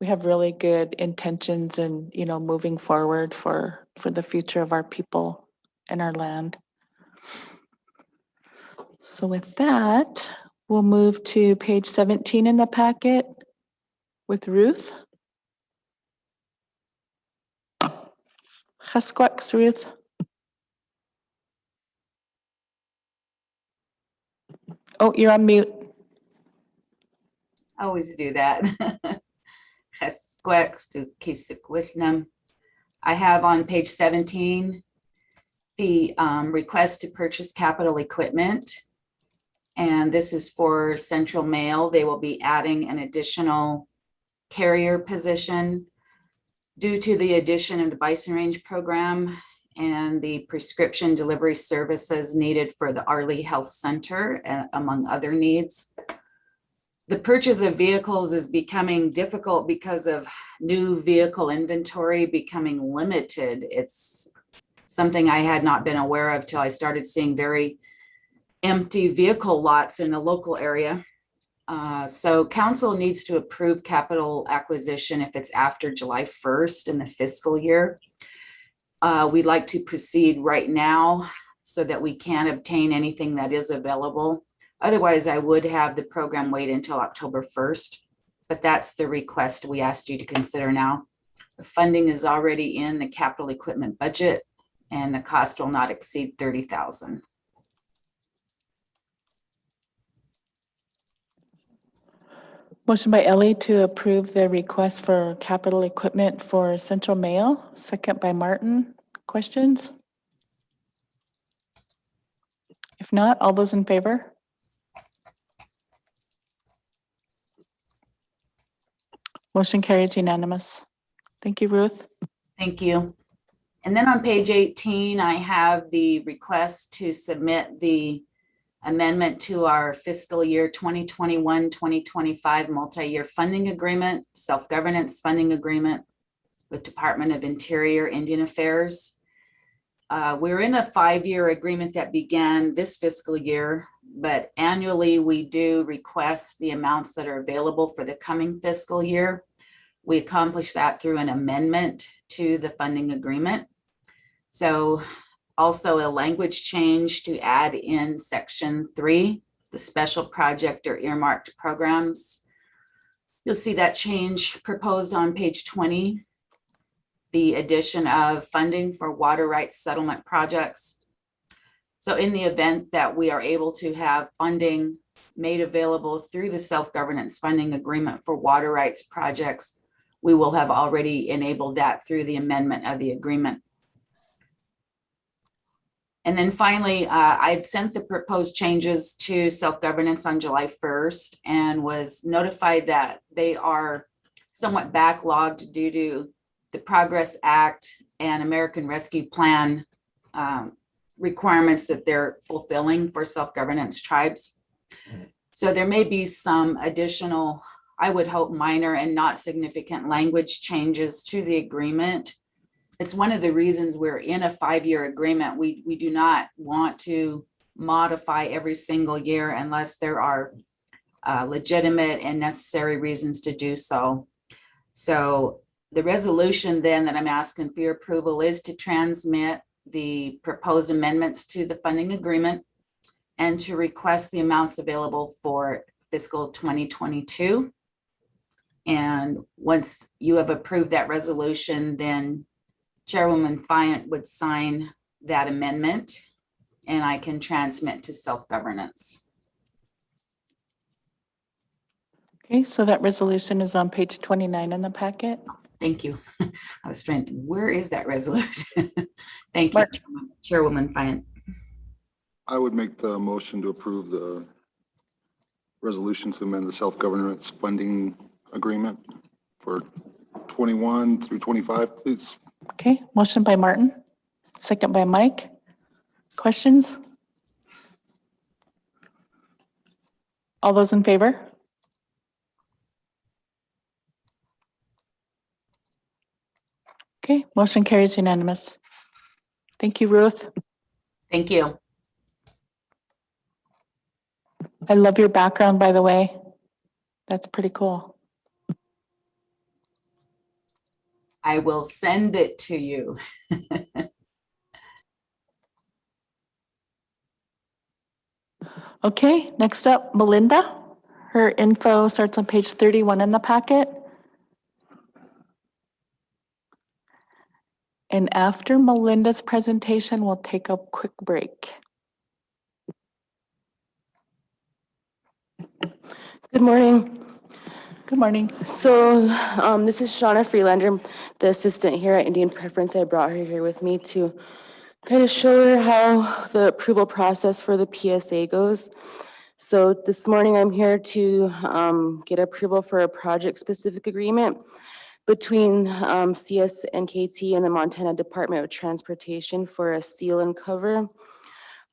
We have really good intentions and, you know, moving forward for the future of our people and our land. So with that, we'll move to page 17 in the packet with Ruth. Chasquaks, Ruth. Oh, you're on mute. I always do that. Chesquex to Kisukwishnam. I have on page 17 the request to purchase capital equipment. And this is for Central Mail. They will be adding an additional carrier position due to the addition of the Bison Range program and the prescription delivery services needed for the Arley Health Center, among other needs. The purchase of vehicles is becoming difficult because of new vehicle inventory becoming limited. It's something I had not been aware of till I started seeing very empty vehicle lots in the local area. So council needs to approve capital acquisition if it's after July 1st in the fiscal year. We'd like to proceed right now so that we can obtain anything that is available. Otherwise, I would have the program wait until October 1st, but that's the request we asked you to consider now. The funding is already in the capital equipment budget and the cost will not exceed $30,000. Motion by Ellie to approve the request for capital equipment for Central Mail, second by Martin. Questions? If not, all those in favor? Motion carries unanimous. Thank you, Ruth. Thank you. And then on page 18, I have the request to submit the amendment to our fiscal year 2021-2025 multi-year funding agreement, self-governance funding agreement with Department of Interior Indian Affairs. We're in a 5-year agreement that began this fiscal year, but annually we do request the amounts that are available for the coming fiscal year. We accomplish that through an amendment to the funding agreement. So also a language change to add in section 3, the special project or earmarked programs. You'll see that change proposed on page 20, the addition of funding for water rights settlement projects. So in the event that we are able to have funding made available through the self-governance funding agreement for water rights projects, we will have already enabled that through the amendment of the agreement. And then finally, I've sent the proposed changes to self-governance on July 1st and was notified that they are somewhat backlogged due to the Progress Act and American Rescue Plan requirements that they're fulfilling for self-governance tribes. So there may be some additional, I would hope, minor and not significant language changes to the agreement. It's one of the reasons we're in a 5-year agreement. We do not want to modify every single year unless there are legitimate and necessary reasons to do so. So the resolution then that I'm asking for your approval is to transmit the proposed amendments to the funding agreement and to request the amounts available for fiscal 2022. And once you have approved that resolution, then Chairwoman Fayant would sign that amendment and I can transmit to self-governance. Okay, so that resolution is on page 29 in the packet. Thank you. I was trying to, where is that resolution? Thank you, Chairwoman Fayant. I would make the motion to approve the resolution to amend the self-governance funding agreement for 21 through 25, please. Okay, motion by Martin, second by Mike. Questions? All those in favor? Okay, motion carries unanimous. Thank you, Ruth. Thank you. I love your background, by the way. That's pretty cool. I will send it to you. Okay, next up, Melinda. Her info starts on page 31 in the packet. And after Melinda's presentation, we'll take a quick break. Good morning. Good morning. So this is Shauna Freelander, the assistant here at Indian Preference. I brought her here with me to kind of show her how the approval process for the PSA goes. So this morning I'm here to get approval for a project-specific agreement between CSKT and the Montana Department of Transportation for a seal and cover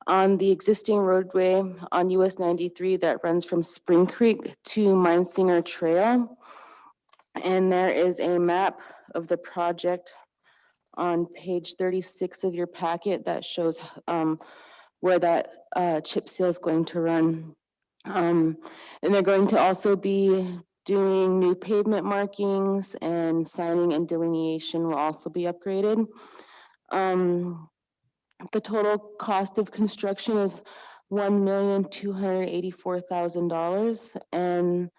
on the existing roadway on US 93 that runs from Spring Creek to Minesinger Trail. And there is a map of the project on page 36 of your packet that shows where that chip seal is going to run. And they're going to also be doing new pavement markings, and signing and delineation will also be upgraded. The total cost of construction is $1,284,000. And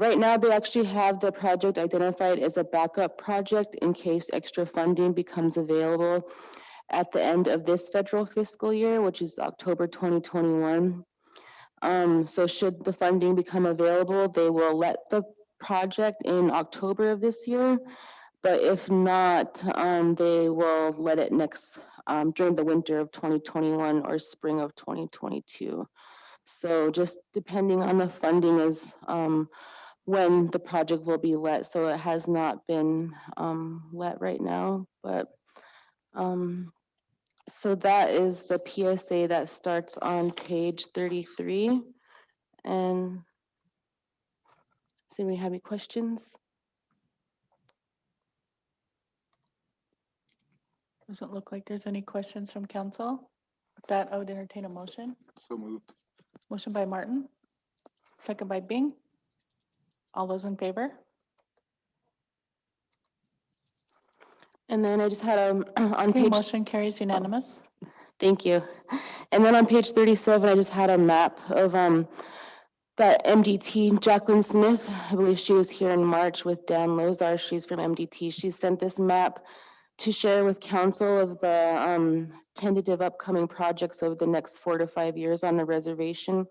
right now they actually have the project identified as a backup project in case extra funding becomes available at the end of this federal fiscal year, which is October 2021. So should the funding become available, they will let the project in October of this year. But if not, they will let it during the winter of 2021 or spring of 2022. So just depending on the funding is when the project will be let. So it has not been let right now, but so that is the PSA that starts on page 33. And does anybody have any questions? Doesn't look like there's any questions from council. With that, I would entertain a motion. So moved. Motion by Martin, second by Bing. All those in favor? And then I just had on Okay, page, motion carries unanimous. thank you. And then on page 37, I just had a map of that MDT, Jacqueline Smith. I believe she was here in March with Dan Lozar. She's from MDT. She sent this map to share with council of the tentative upcoming projects over the next 4 to 5 years on the reservation,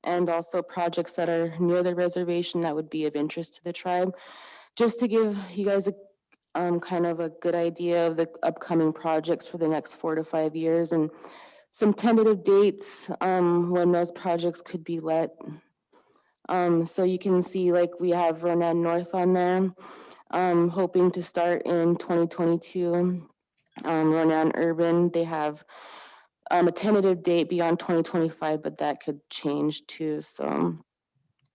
and also projects that are near the reservation that would be of interest to the tribe. Just to give you guys a kind of a good idea of the upcoming projects for the next 4 to 5 years, and some tentative dates when those projects could be let. So you can see, like, we have Ronan North on there, hoping to start in 2022. Ronan Urban, they have a tentative date beyond 2025, but that could change too. So,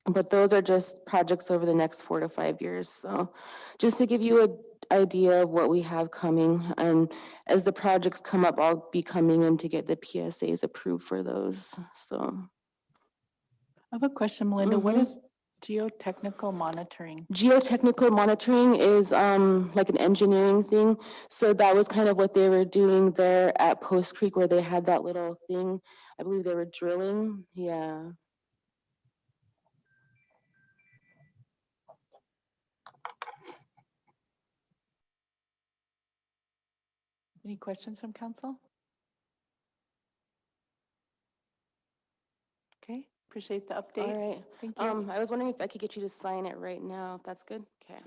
but those are just projects over the next 4 to 5 years. So just to give you an idea of what we have coming, and as the projects come up, I'll be coming in to get the PSAs approved for those. So I have a question, Melinda. What is geotechnical monitoring? geotechnical monitoring is like an engineering thing. So that was kind of what they were doing there at Post Creek, where they had that little thing. I believe they were drilling. Yeah. Any questions from council? Okay, appreciate the update. All right. Thank you. I was wondering if I could get you to sign it right now, if that's good. Okay.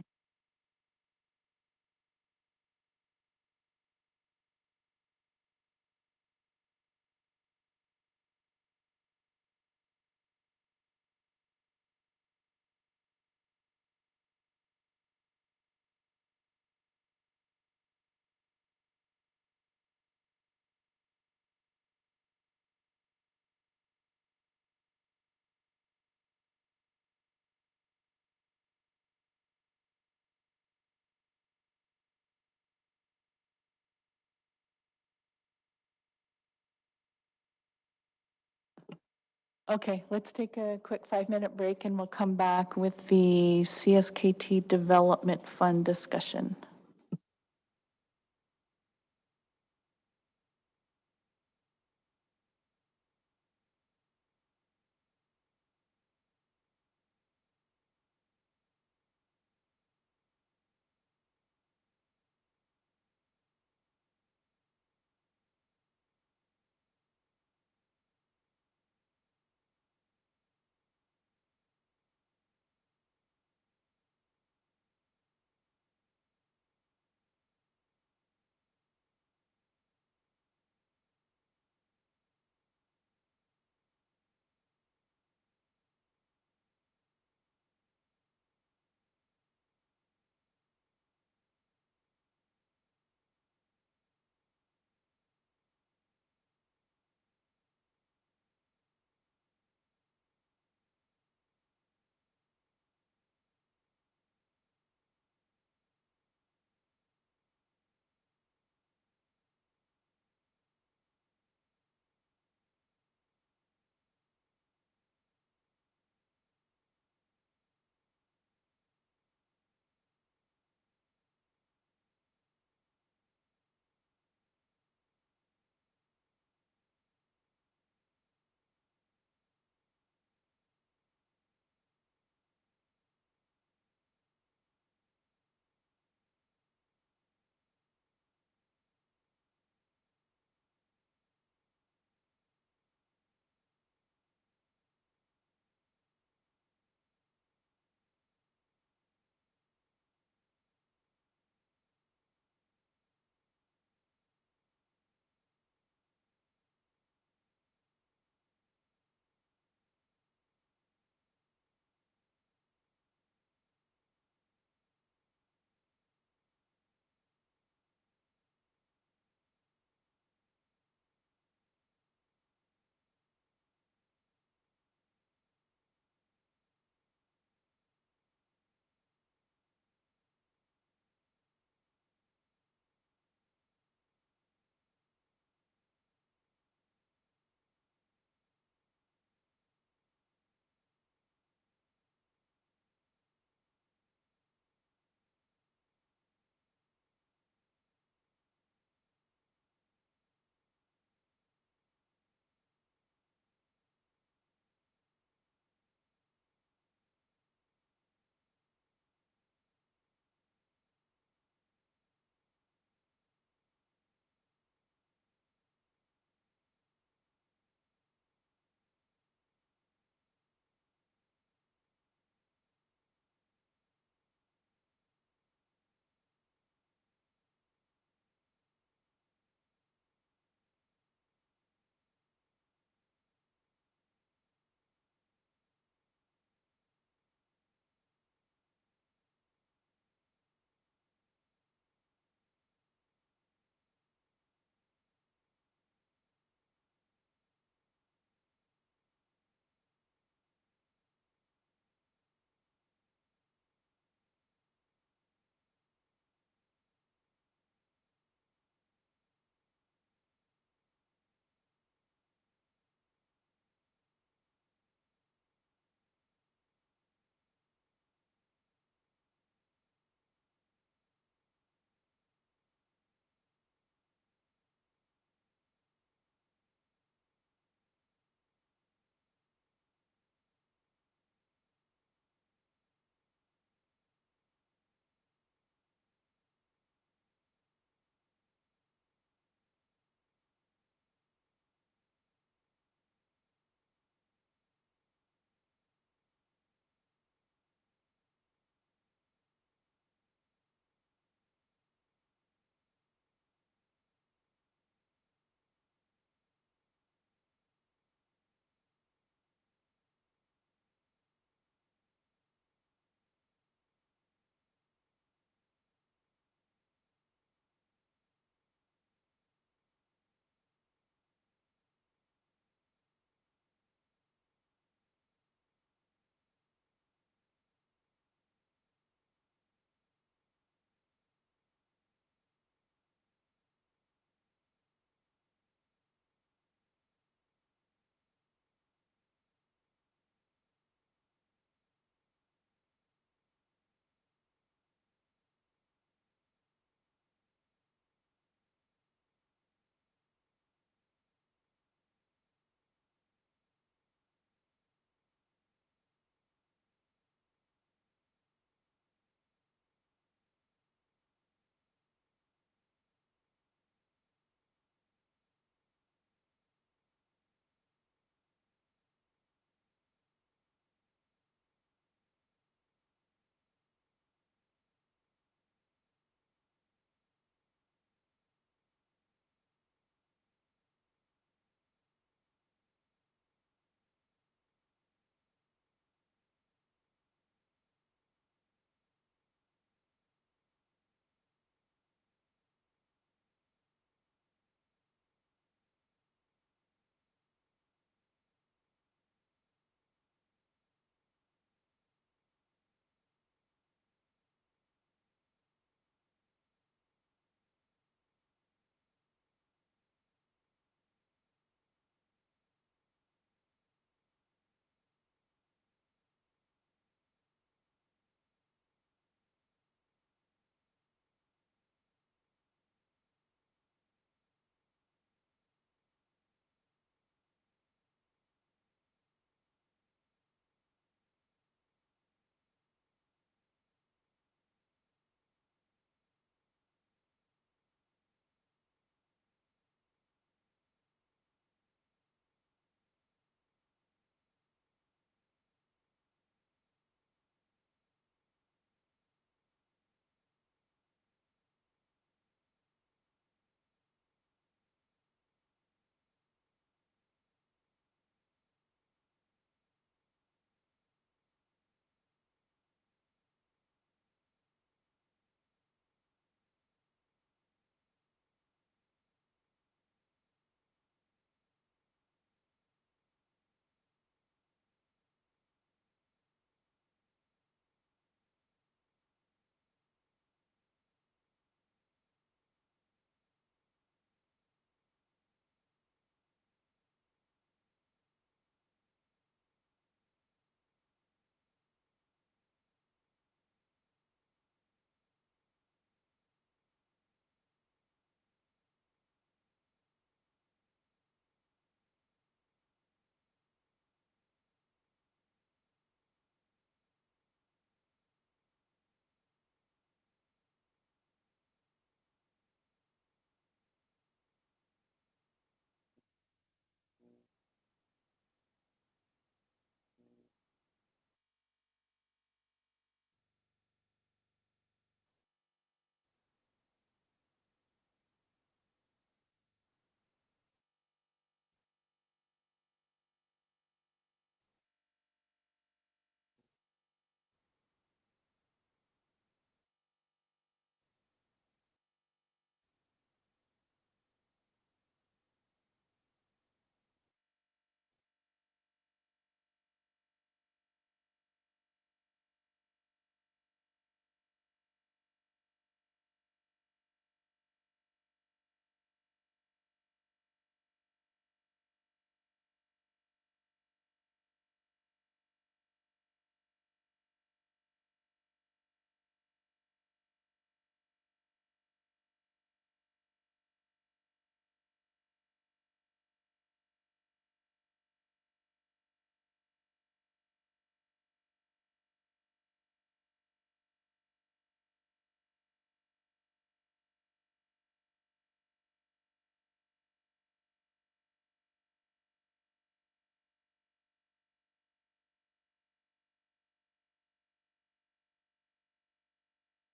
Okay, let's take a quick 5-minute break and we'll come back with the CSKT Development Fund discussion.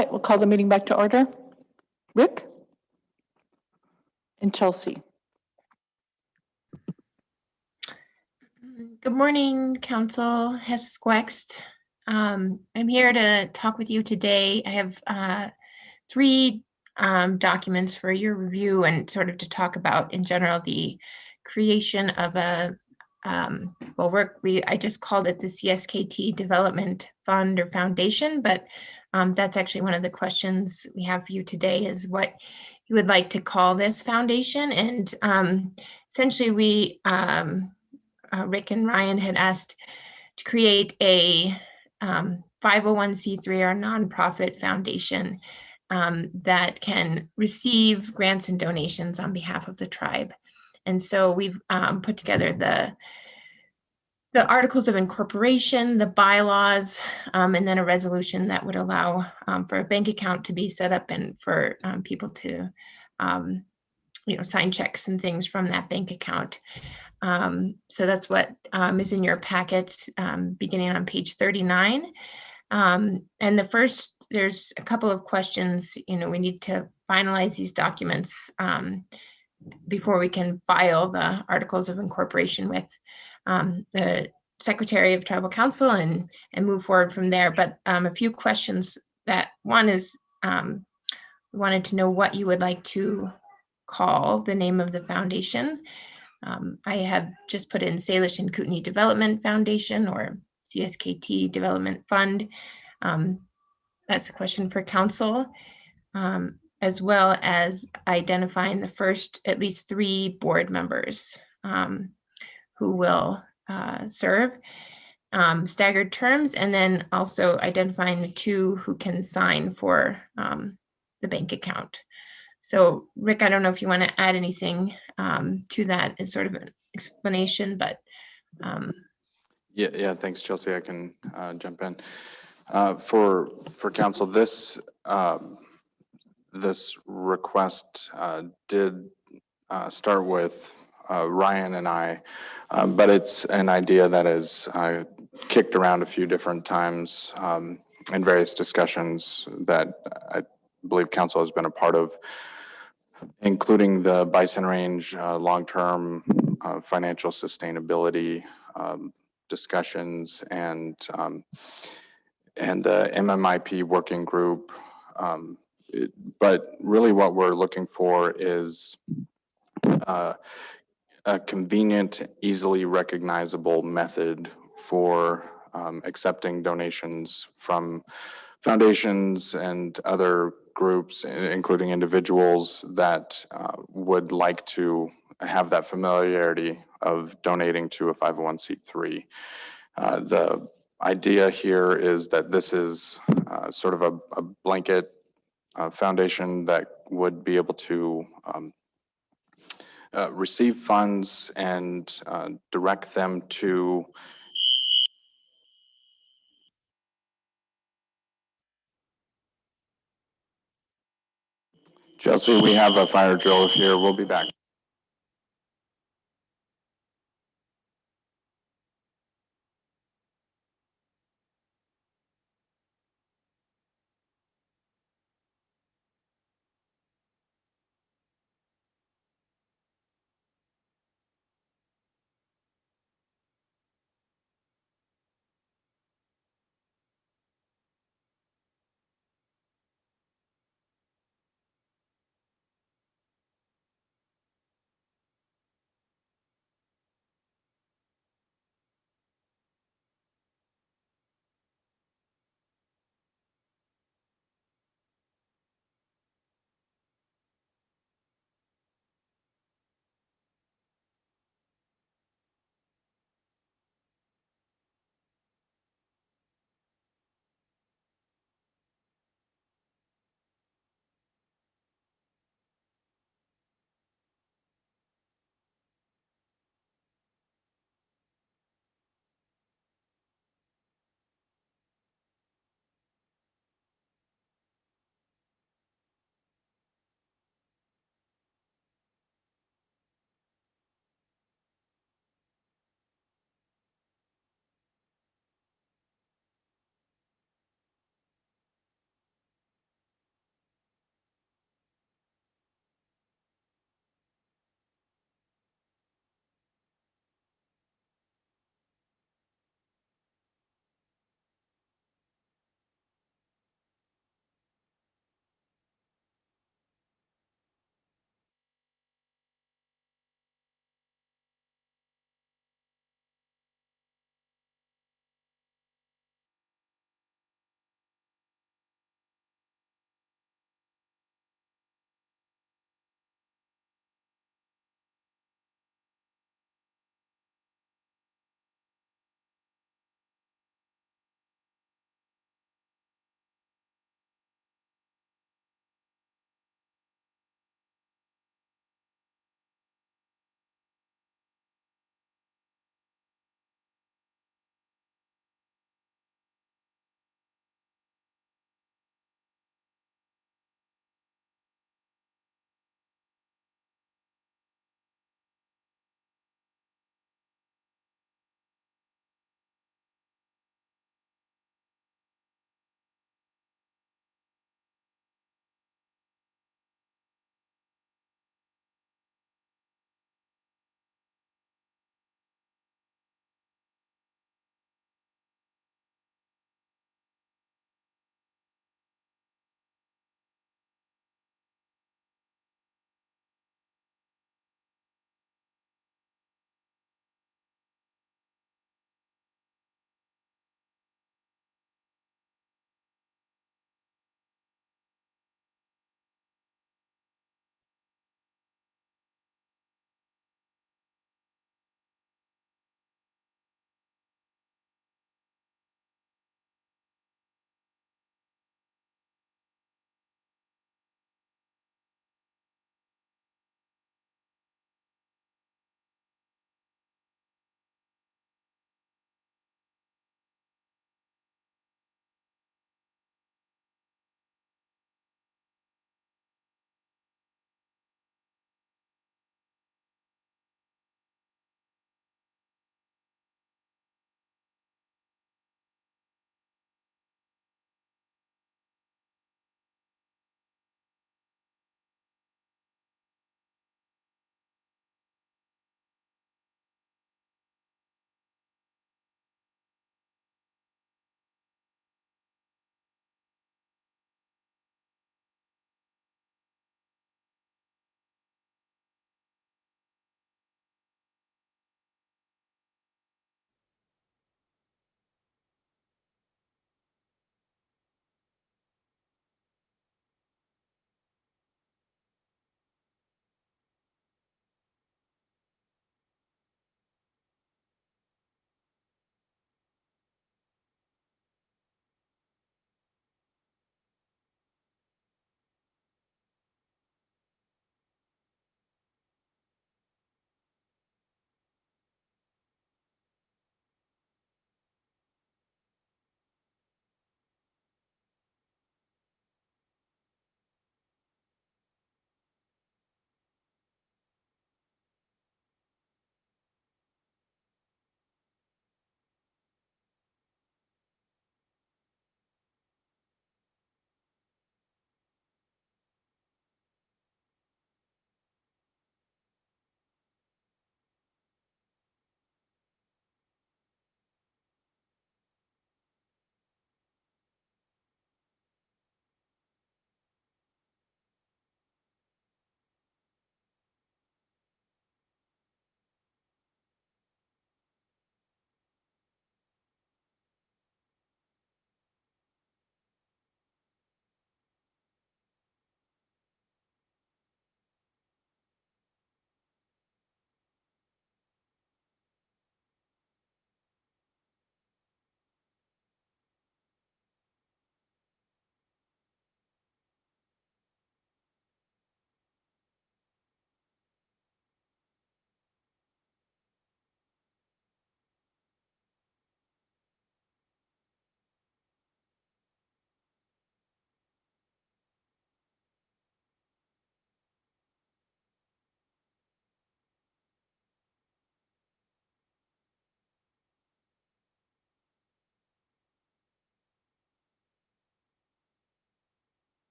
right, we'll call the meeting back to order. Rick? And Chelsea. Good morning, Council. Hess Squext. I'm here to talk with you today. I have three documents for your review and sort of to talk about in general the creation of a I just called it the CSKT Development Fund or Foundation, but that's actually one of the questions we have for you today is what you would like to call this foundation. And essentially we Rick and Ryan had asked to create a 501c3 or nonprofit foundation that can receive grants and donations on behalf of the tribe. And so we've put together the articles of incorporation, the bylaws, and then a resolution that would allow for a bank account to be set up and for people to sign checks and things from that bank account. So that's what is in your packet beginning on page 39. And there's a couple of questions, we need to finalize these documents before we can file the articles of incorporation with the Secretary of Tribal Council and move forward from there. But a few questions one is we wanted to know what you would like to call the name of the foundation. I have just put in Salish and Kootenai Development Foundation or CSKT Development Fund. That's a question for council, as well as identifying the first at least 3 board members who will serve staggered terms, and then also identifying the 2 who can sign for the bank account. So Rick, I don't know if you want to add anything to that as sort of an explanation, but. Yeah, thanks, Chelsea. I can jump in. For council, this request did start with Ryan and I, but it's an idea that is kicked around a few different times in various discussions that I believe council has been a part of, including the Bison Range long-term financial sustainability discussions and the MMIP working group. But really what we're looking for is a convenient, easily recognizable method for accepting donations from foundations and other groups, including individuals that would like to have that familiarity of donating to a 501c3. The idea here is that this is sort of a blanket foundation that would be able to receive funds and direct them to Chelsea. We have a fire drill here. We'll be back.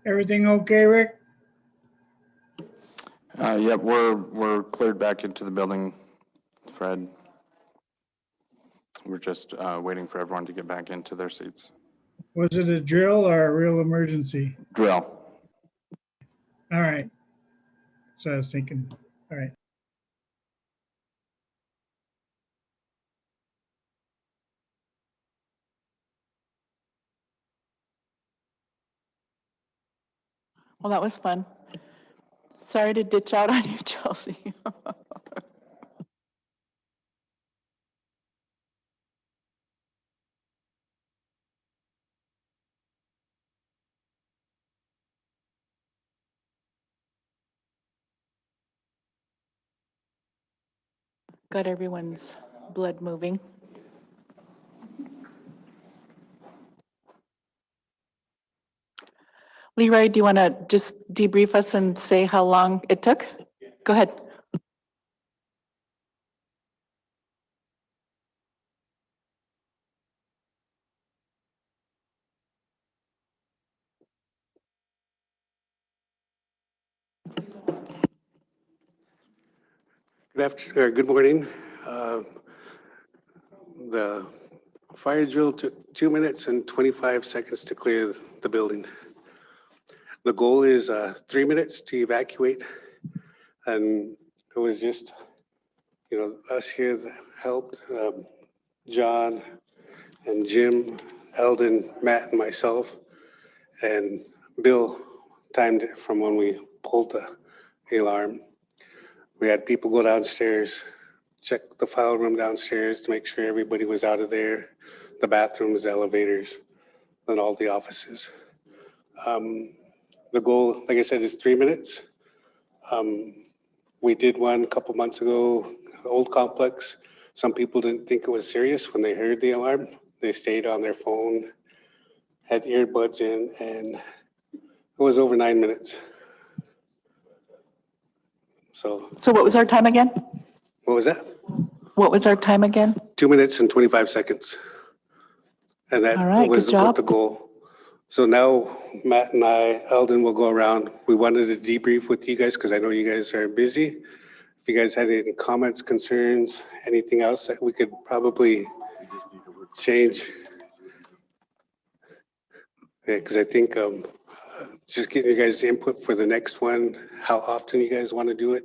Everything okay, Rick? Yep, we're cleared back into the building, Fred. We're just waiting for everyone to get back into their seats. Was it a drill or a real emergency? Drill. All right. So I was thinking, all right. Well, that was fun. Sorry to ditch out on you, Chelsea. Got everyone's blood moving. Leroy, do you want to just debrief us and say how long it took? Go ahead. Good morning. The fire drill took 2 minutes and 25 seconds to clear the building. The goal is 3 minutes to evacuate. And it was just, us here that helped, John and Jim, Eldon, Matt, and myself. And Bill timed it from when we pulled the alarm. We had people go downstairs, check the file room downstairs to make sure everybody was out of there, the bathrooms, the elevators, and all the offices. The goal, like I said, is 3 minutes. We did one a couple months ago, old complex. Some people didn't think it was serious when they heard the alarm. They stayed on their phone, had earbuds in, and it was over 9 minutes. So what was our time again? what was that? What was our time again? 2 minutes and 25 seconds. And that All right, was good job. what the goal. So now Matt and I, Eldon will go around. We wanted to debrief with you guys because I know you guys are busy. If you guys had any comments, concerns, anything else that we could probably change. Yeah, because I think just getting you guys input for the next one, how often you guys want to do it.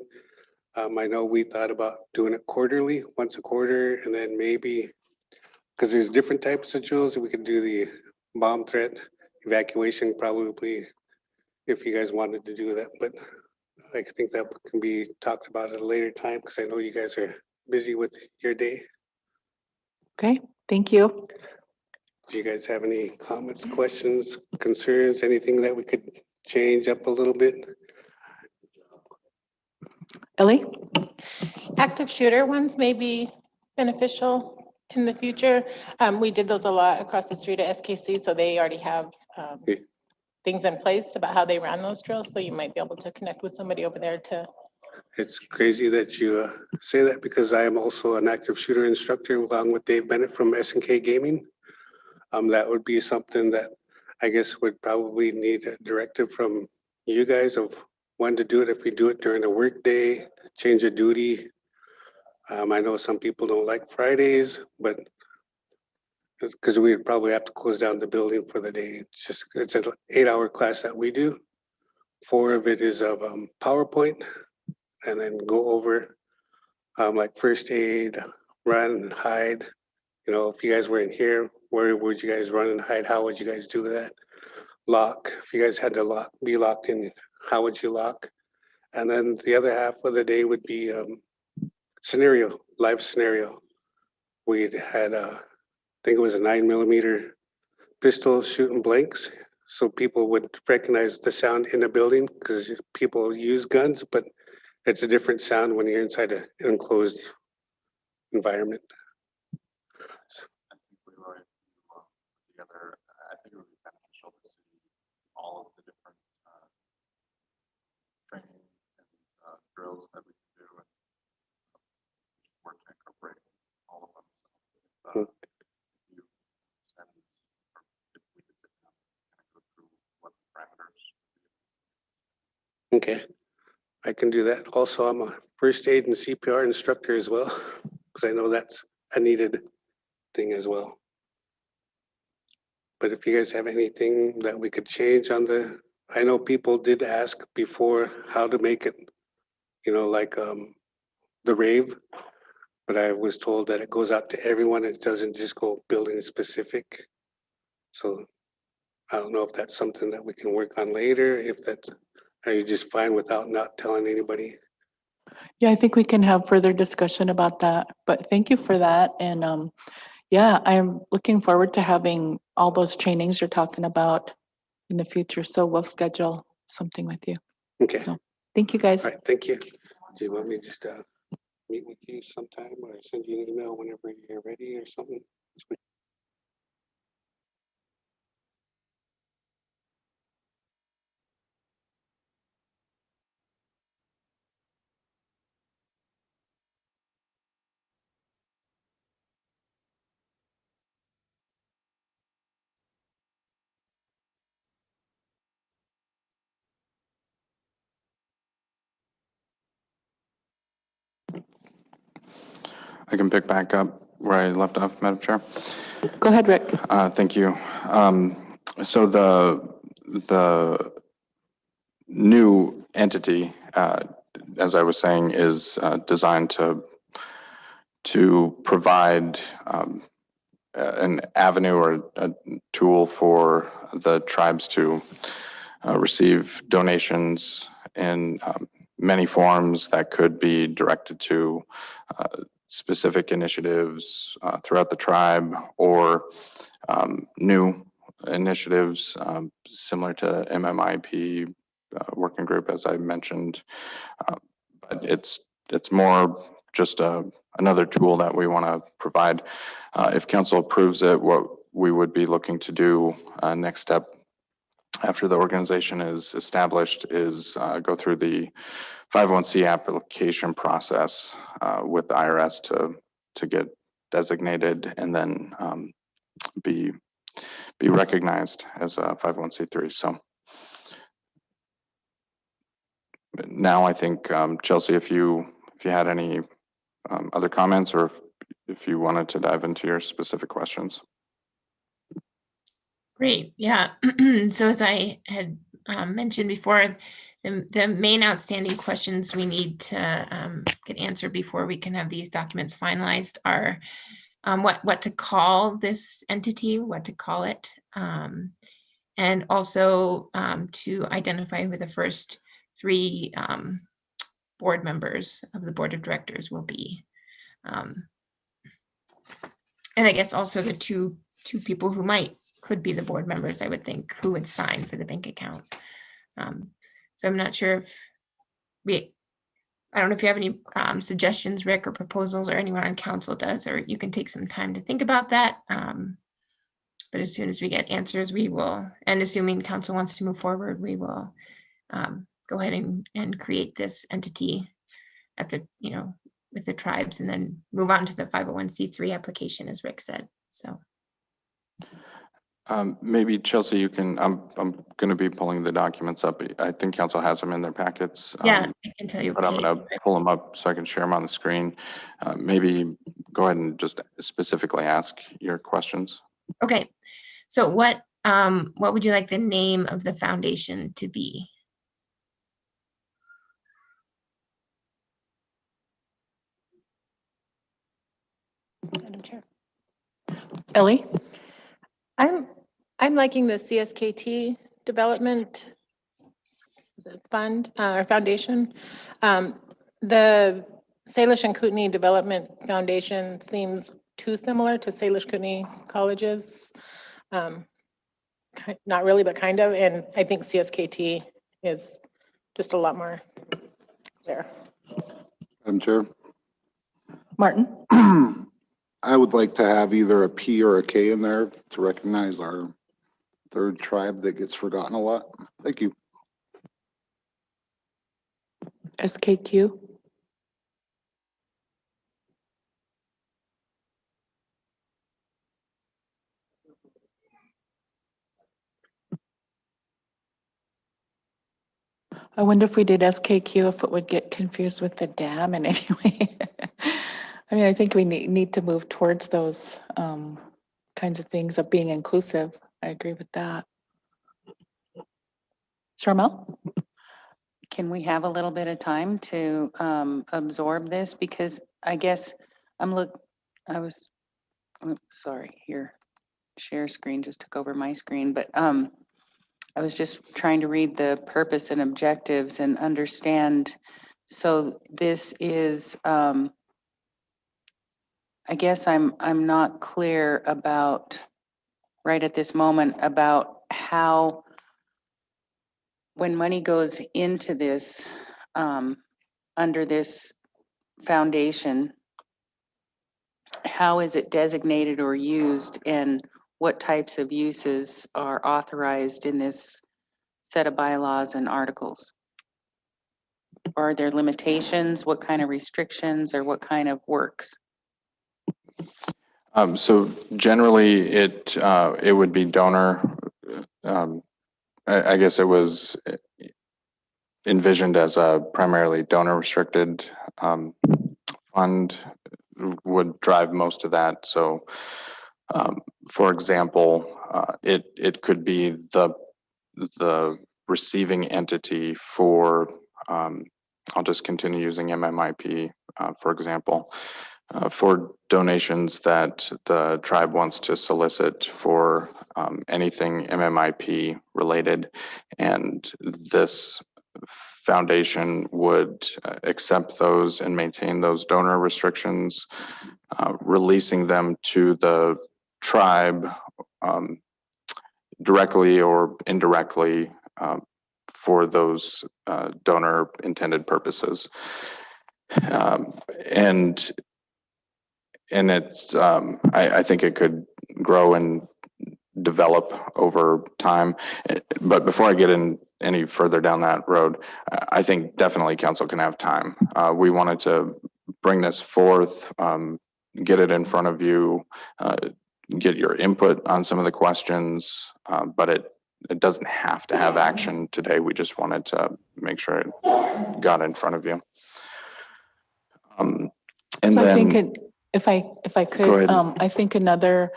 I know we thought about doing it quarterly, once a quarter, and then maybe, because there's different types of drills, we could do the bomb threat evacuation probably if you guys wanted to do that, but I think that can be talked about at a later time because I know you guys are busy with your day. Okay, thank you. Do you guys have any comments, questions, concerns, anything that we could change up a little bit? Ellie? Active shooter ones may be beneficial in the future. We did those a lot across the street at SKC, so they already have things in place about how they ran those drills. So you might be able to connect with somebody over there to. It's crazy that you say that because I am also an active shooter instructor along with Dave Bennett from SNK Gaming. That would be something that I guess would probably need a directive from you guys of when to do it. If we do it during a work day, change of duty. I know some people don't like Fridays, but it's because we'd probably have to close down the building for the day. It's an 8-hour class that we do. 4 of it is of PowerPoint, and then go over like first aid, run, hide. If you guys were in here, where would you guys run and hide? How would you guys do that? Lock. If you guys had to be locked in, how would you lock? And then the other half of the day would be live scenario. We'd had, I think it was a 9mm pistol shooting blanks. So people would recognize the sound in the building because people use guns, but it's a different sound when you're inside an enclosed environment. Together, I think it would be beneficial to see all of the different training and drills that we can do and work to incorporate all of them. So, if you send, or if we could sit down and go through what the parameters Okay, I can do that. Also, I'm a first aid and CPR instructor as well, because I know that's a needed thing as well. But if you guys have anything that we could change on I know people did ask before how to make it, like the rave, but I was told that it goes out to everyone. It doesn't just go building specific. So I don't know if that's something that we can work on later, are you just fine without not telling anybody? Yeah, I think we can have further discussion about that, but thank you for that. And yeah, I'm looking forward to having all those trainings you're talking about in the future. So we'll schedule something with you. Okay. So thank you, guys. All right, thank you. Do you want me to just meet with you sometime or send you an email whenever you're ready or something? I can pick back up where I left off, Madam Chair. Go ahead, Rick. Thank you. So the new entity, as I was saying, is designed to provide an avenue or a tool for the tribes to receive donations in many forms that could be directed to specific initiatives throughout the tribe or new initiatives similar to MMIP working group, as I mentioned. But it's more just another tool that we want to provide. If council approves it, what we would be looking to do next step after the organization is established is go through the 501c application process with the IRS to get designated and then be recognized as a 501c3. So now I think Chelsea, if you had any other comments or if you wanted to dive into your specific questions. Great, yeah. So as I had mentioned before, the main outstanding questions we need to get answered before we can have these documents finalized are what to call this entity, what to call it, and also to identify who the first 3 board members of the board of directors will be. And I guess also the two people who could be the board members, I would think, who would sign for the bank account. So I'm not sure if I don't know if you have any suggestions, Rick, or proposals, or anyone on council does, or you can take some time to think about that. But as soon as we get answers, we will, and assuming council wants to move forward, we will go ahead and create this entity at the, with the tribes, and then move on to the 501c3 application, as Rick said. So maybe Chelsea, you can, I'm going to be pulling the documents up. I think council has them in their packets. Yeah, I can tell you. But I'm going to pull them up so I can share them on the screen. Maybe go ahead and just specifically ask your questions. Okay. So what would you like the name of the foundation to be? Madam Chair. Ellie? I'm liking the CSKT development fund or foundation. The Salish and Kootenai Development Foundation seems too similar to Salish Kootenai colleges. Not really, but kind of. And I think CSKT is just a lot more clear. Madam Chair. Martin? I would like to have either a P or a K in there to recognize our third tribe that gets forgotten a lot. Thank you. SKQ? I wonder if we did SKQ, if it would get confused with the dam in any way. I mean, I think we need to move towards those kinds of things of being inclusive. I agree with that. Charmel? Can we have a little bit of time to absorb this? Because I guess sorry, here, share screen just took over my screen, but I was just trying to read the purpose and objectives and understand. So this is, I guess I'm not clear about, right at this moment, about how, when money goes into this, under this foundation, how is it designated or used, and what types of uses are authorized in this set of bylaws and articles? Are there limitations? What kind of restrictions or what kind of works? So generally, it would be donor. I guess it was envisioned as a primarily donor restricted fund would drive most of that. So, for example, it could be the receiving entity for. I'll just continue using MMIP, for example. For donations that the tribe wants to solicit for anything MMIP related, and this foundation would accept those and maintain those donor restrictions, releasing them to the tribe directly or indirectly for those donor intended purposes. And it's, I think it could grow and develop over time. But before I get in any further down that road, I think definitely council can have time. We wanted to bring this forth, get it in front of you, get your input on some of the questions, but it doesn't have to have action today. We just wanted to make sure it got in front of you. And so then, I think if I could, I think another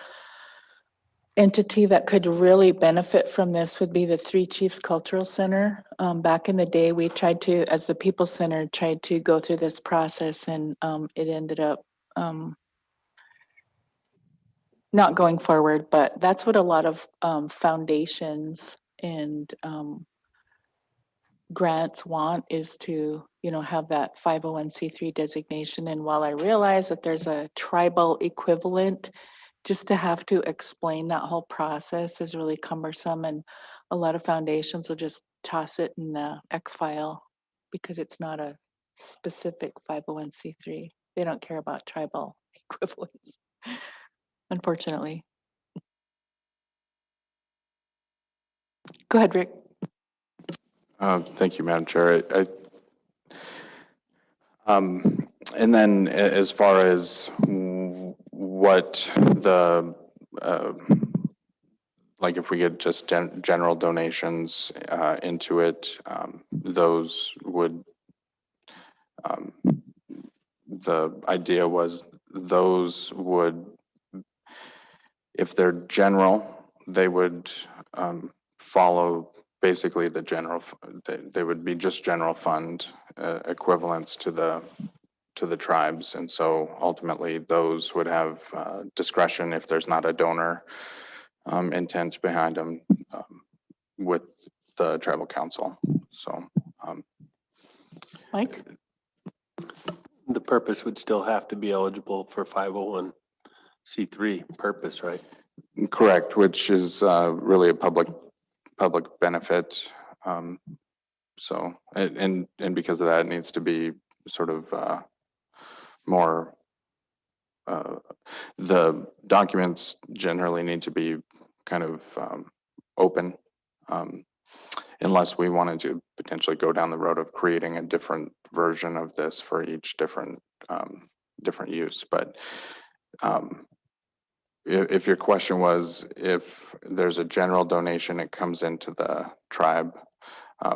entity that could really benefit from this would be the Three Chiefs Cultural Center. Back in the day, we tried to, as the People Center, tried to go through this process, and it ended up not going forward. But that's what a lot of foundations and grants want, is to, you know, have that 501c3 designation. And while I realize that there's a tribal equivalent, just to have to explain that whole process is really cumbersome, and a lot of foundations will just toss it in the X file because it's not a specific 501c3. They don't care about tribal equivalents, unfortunately. Go ahead, Rick. thank you, Madam Chair. And then as far as what the, like if we get just general donations into it, those would, the idea was those would, if they're general, they would follow basically the general, they would be just general fund equivalents to the tribes. And so ultimately those would have discretion if there's not a donor intent behind them with the tribal council. So Mike? The purpose would still have to be eligible for 501c3 purpose, right? correct, which is really a public benefit. So and because of that, it needs to be sort of more, the documents generally need to be kind of open, unless we wanted to potentially go down the road of creating a different version of this for each different use. But if your question was if there's a general donation, it comes into the tribe,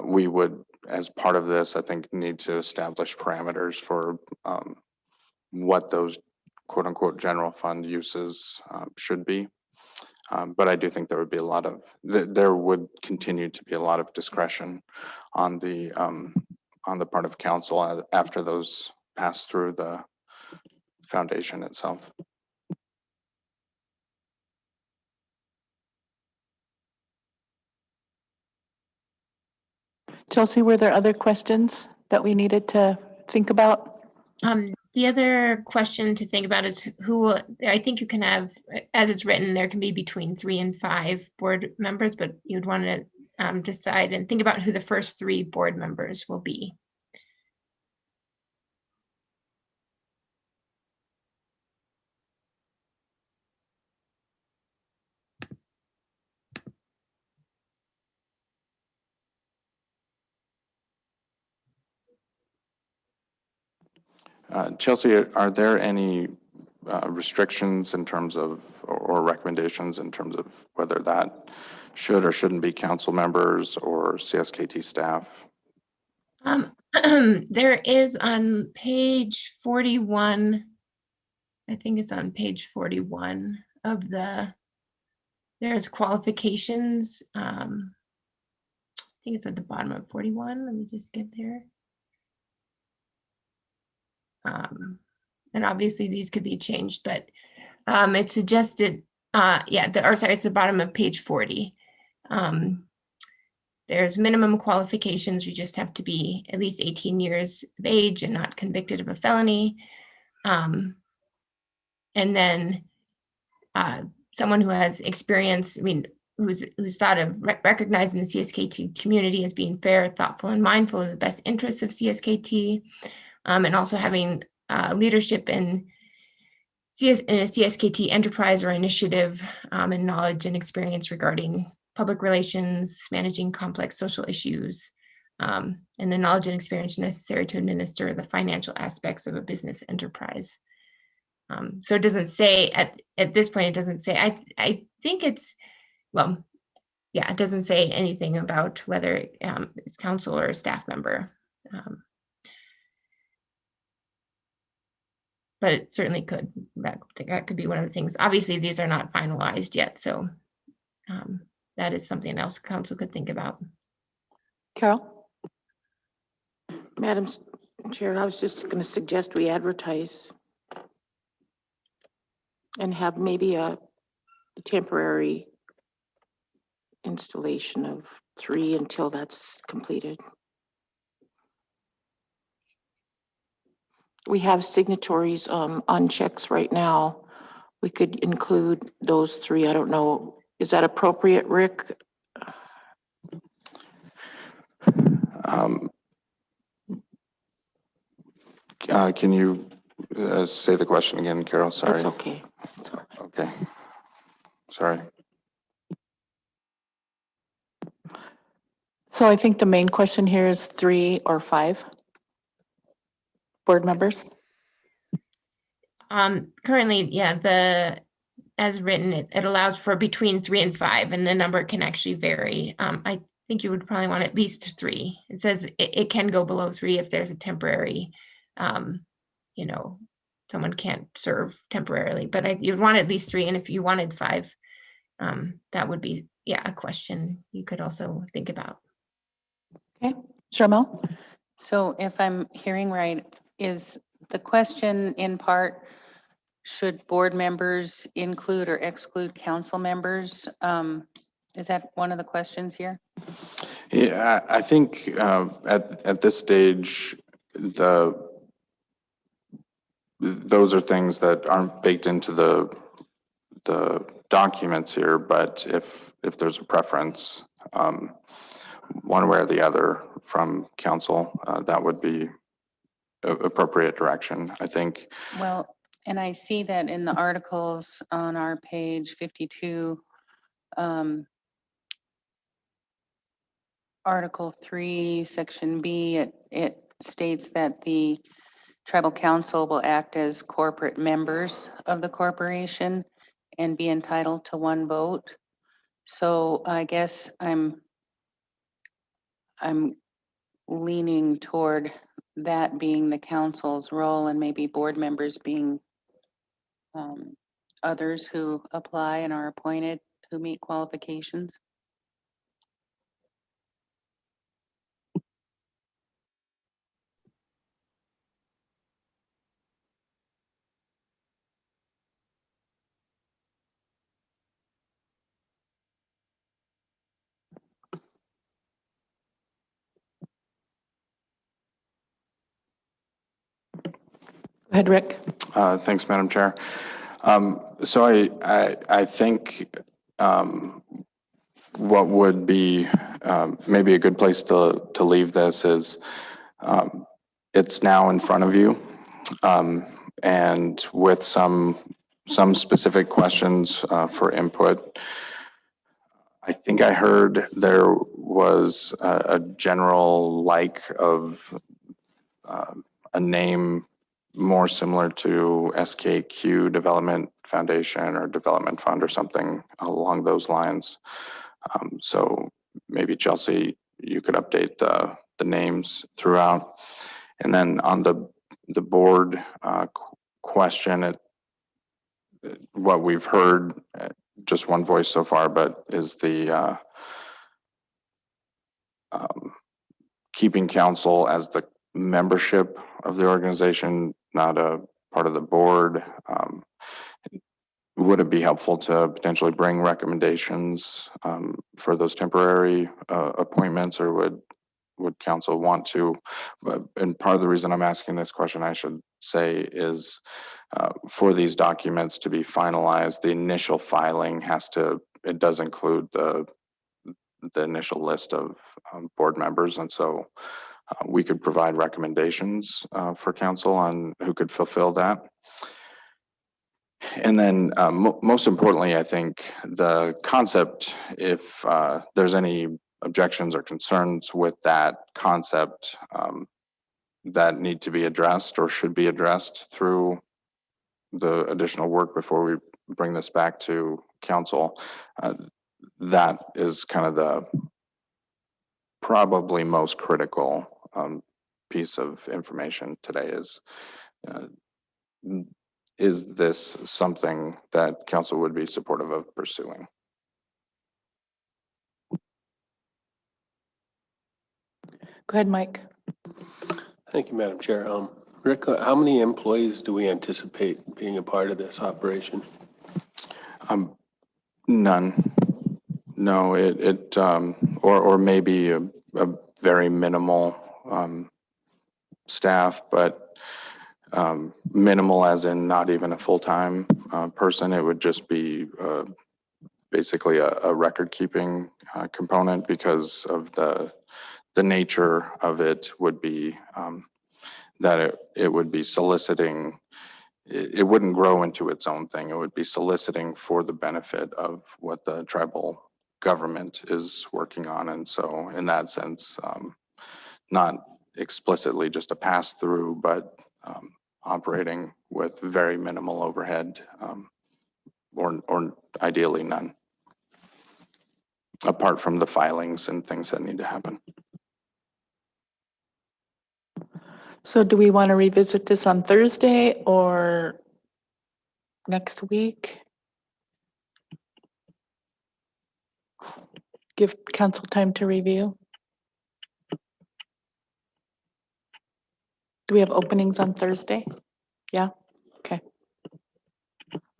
we would, as part of this, I think, need to establish parameters for what those quote unquote general fund uses should be. But I do think there would be there would continue to be a lot of discretion on the part of council after those pass through the foundation itself. Chelsea, were there other questions that we needed to think about? The other question to think about is I think you can have, as it's written, there can be between 3 and 5 board members, but you'd want to decide and think about who the first 3 board members will be. Chelsea, are there any restrictions in terms of, or recommendations in terms of whether that should or shouldn't be council members or CSKT staff? There is on page 41, I think it's on page 41 of there's qualifications. I think it's at the bottom of 41. Let me just get there. And obviously these could be changed, but it's suggested, it's the bottom of page 40. There's minimum qualifications. You just have to be at least 18 years of age and not convicted of a felony. And then someone who has experience, who's thought of recognizing the CSKT community as being fair, thoughtful, and mindful of the best interests of CSKT, and also having leadership in a CSKT enterprise or initiative, and knowledge and experience regarding public relations, managing complex social issues, and the knowledge and experience necessary to administer the financial aspects of a business enterprise. So it doesn't say at this point, it doesn't say, I think it's, well, yeah, it doesn't say anything about whether it's council or a staff member. But it certainly could, that could be one of the things. Obviously, these are not finalized yet, so that is something else council could think about. Carol? Madam Chair, I was just going to suggest we advertise and have maybe a temporary installation of 3 until that's completed. We have signatories on checks right now. We could include those 3. I don't know. Is that appropriate, Rick? Can you say the question again, Carol? Sorry. That's okay. It's all right. Okay. Sorry. So I think the main question here is 3 or 5 board members. Currently, yeah, as written, it allows for between 3 and 5, and the number can actually vary. I think you would probably want at least 3. It says it can go below 3 if there's a temporary, someone can't serve temporarily, but you'd want at least 3. And if you wanted 5, that would be, a question you could also think about. Okay, Charmel? So if I'm hearing right, is the question in part, should board members include or exclude council members? Is that one of the questions here? Yeah, I think at this stage, those are things that aren't baked into the documents here, but if there's a preference, one way or the other from council, that would be appropriate direction, I think. Well, and I see that in the articles on our page 52, Article 3, Section B, it states that the tribal council will act as corporate members of the corporation and be entitled to 1 vote. So I guess I'm I'm leaning toward that being the council's role and maybe board members being others who apply and are appointed who meet qualifications. Go ahead, Rick. Thanks, Madam Chair. So I think what would be maybe a good place to leave this is it's now in front of you, and with some specific questions for input. I think I heard there was a general like of a name more similar to SKQ Development Foundation or Development Fund or something along those lines. So maybe Chelsea, you could update the names throughout. And then on the board question, what we've heard, just one voice so far, but is the keeping council as the membership of the organization, not a part of the board. Would it be helpful to potentially bring recommendations for those temporary appointments, or would council want to? And part of the reason I'm asking this question, I should say, is for these documents to be finalized, the initial filing it does include the initial list of board members, and so we could provide recommendations for council on who could fulfill that. And then most importantly, I think the concept, if there's any objections or concerns with that concept that need to be addressed or should be addressed through the additional work before we bring this back to council, that is kind of the probably most critical piece of information today is this something that council would be supportive of pursuing? Go ahead, Mike. Thank you, Madam Chair. Rick, how many employees do we anticipate being a part of this operation? None. No, or maybe a very minimal staff, but minimal as in not even a full-time person. It would just be basically a record-keeping component, because of the nature of it would be that it would be soliciting. It wouldn't grow into its own thing. It would be soliciting for the benefit of what the tribal government is working on. And so in that sense, not explicitly just a pass-through, but operating with very minimal overhead, or ideally none, apart from the filings and things that need to happen. So do we want to revisit this on Thursday or next week? Give council time to review. Do we have openings on Thursday? Yeah, okay.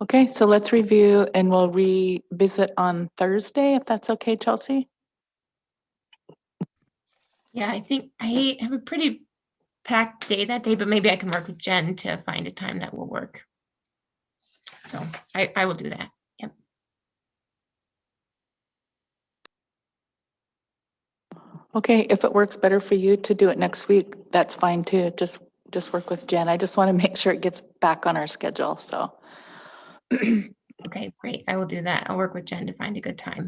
Okay, so let's review and we'll revisit on Thursday, if that's okay, Chelsea? Yeah, I think I have a pretty packed day that day, but maybe I can work with Jen to find a time that will work. So I will do that. Yep. Okay, if it works better for you to do it next week, that's fine too. Just work with Jen. I just want to make sure it gets back on our schedule, so. Okay, great. I will do that. I'll work with Jen to find a good time.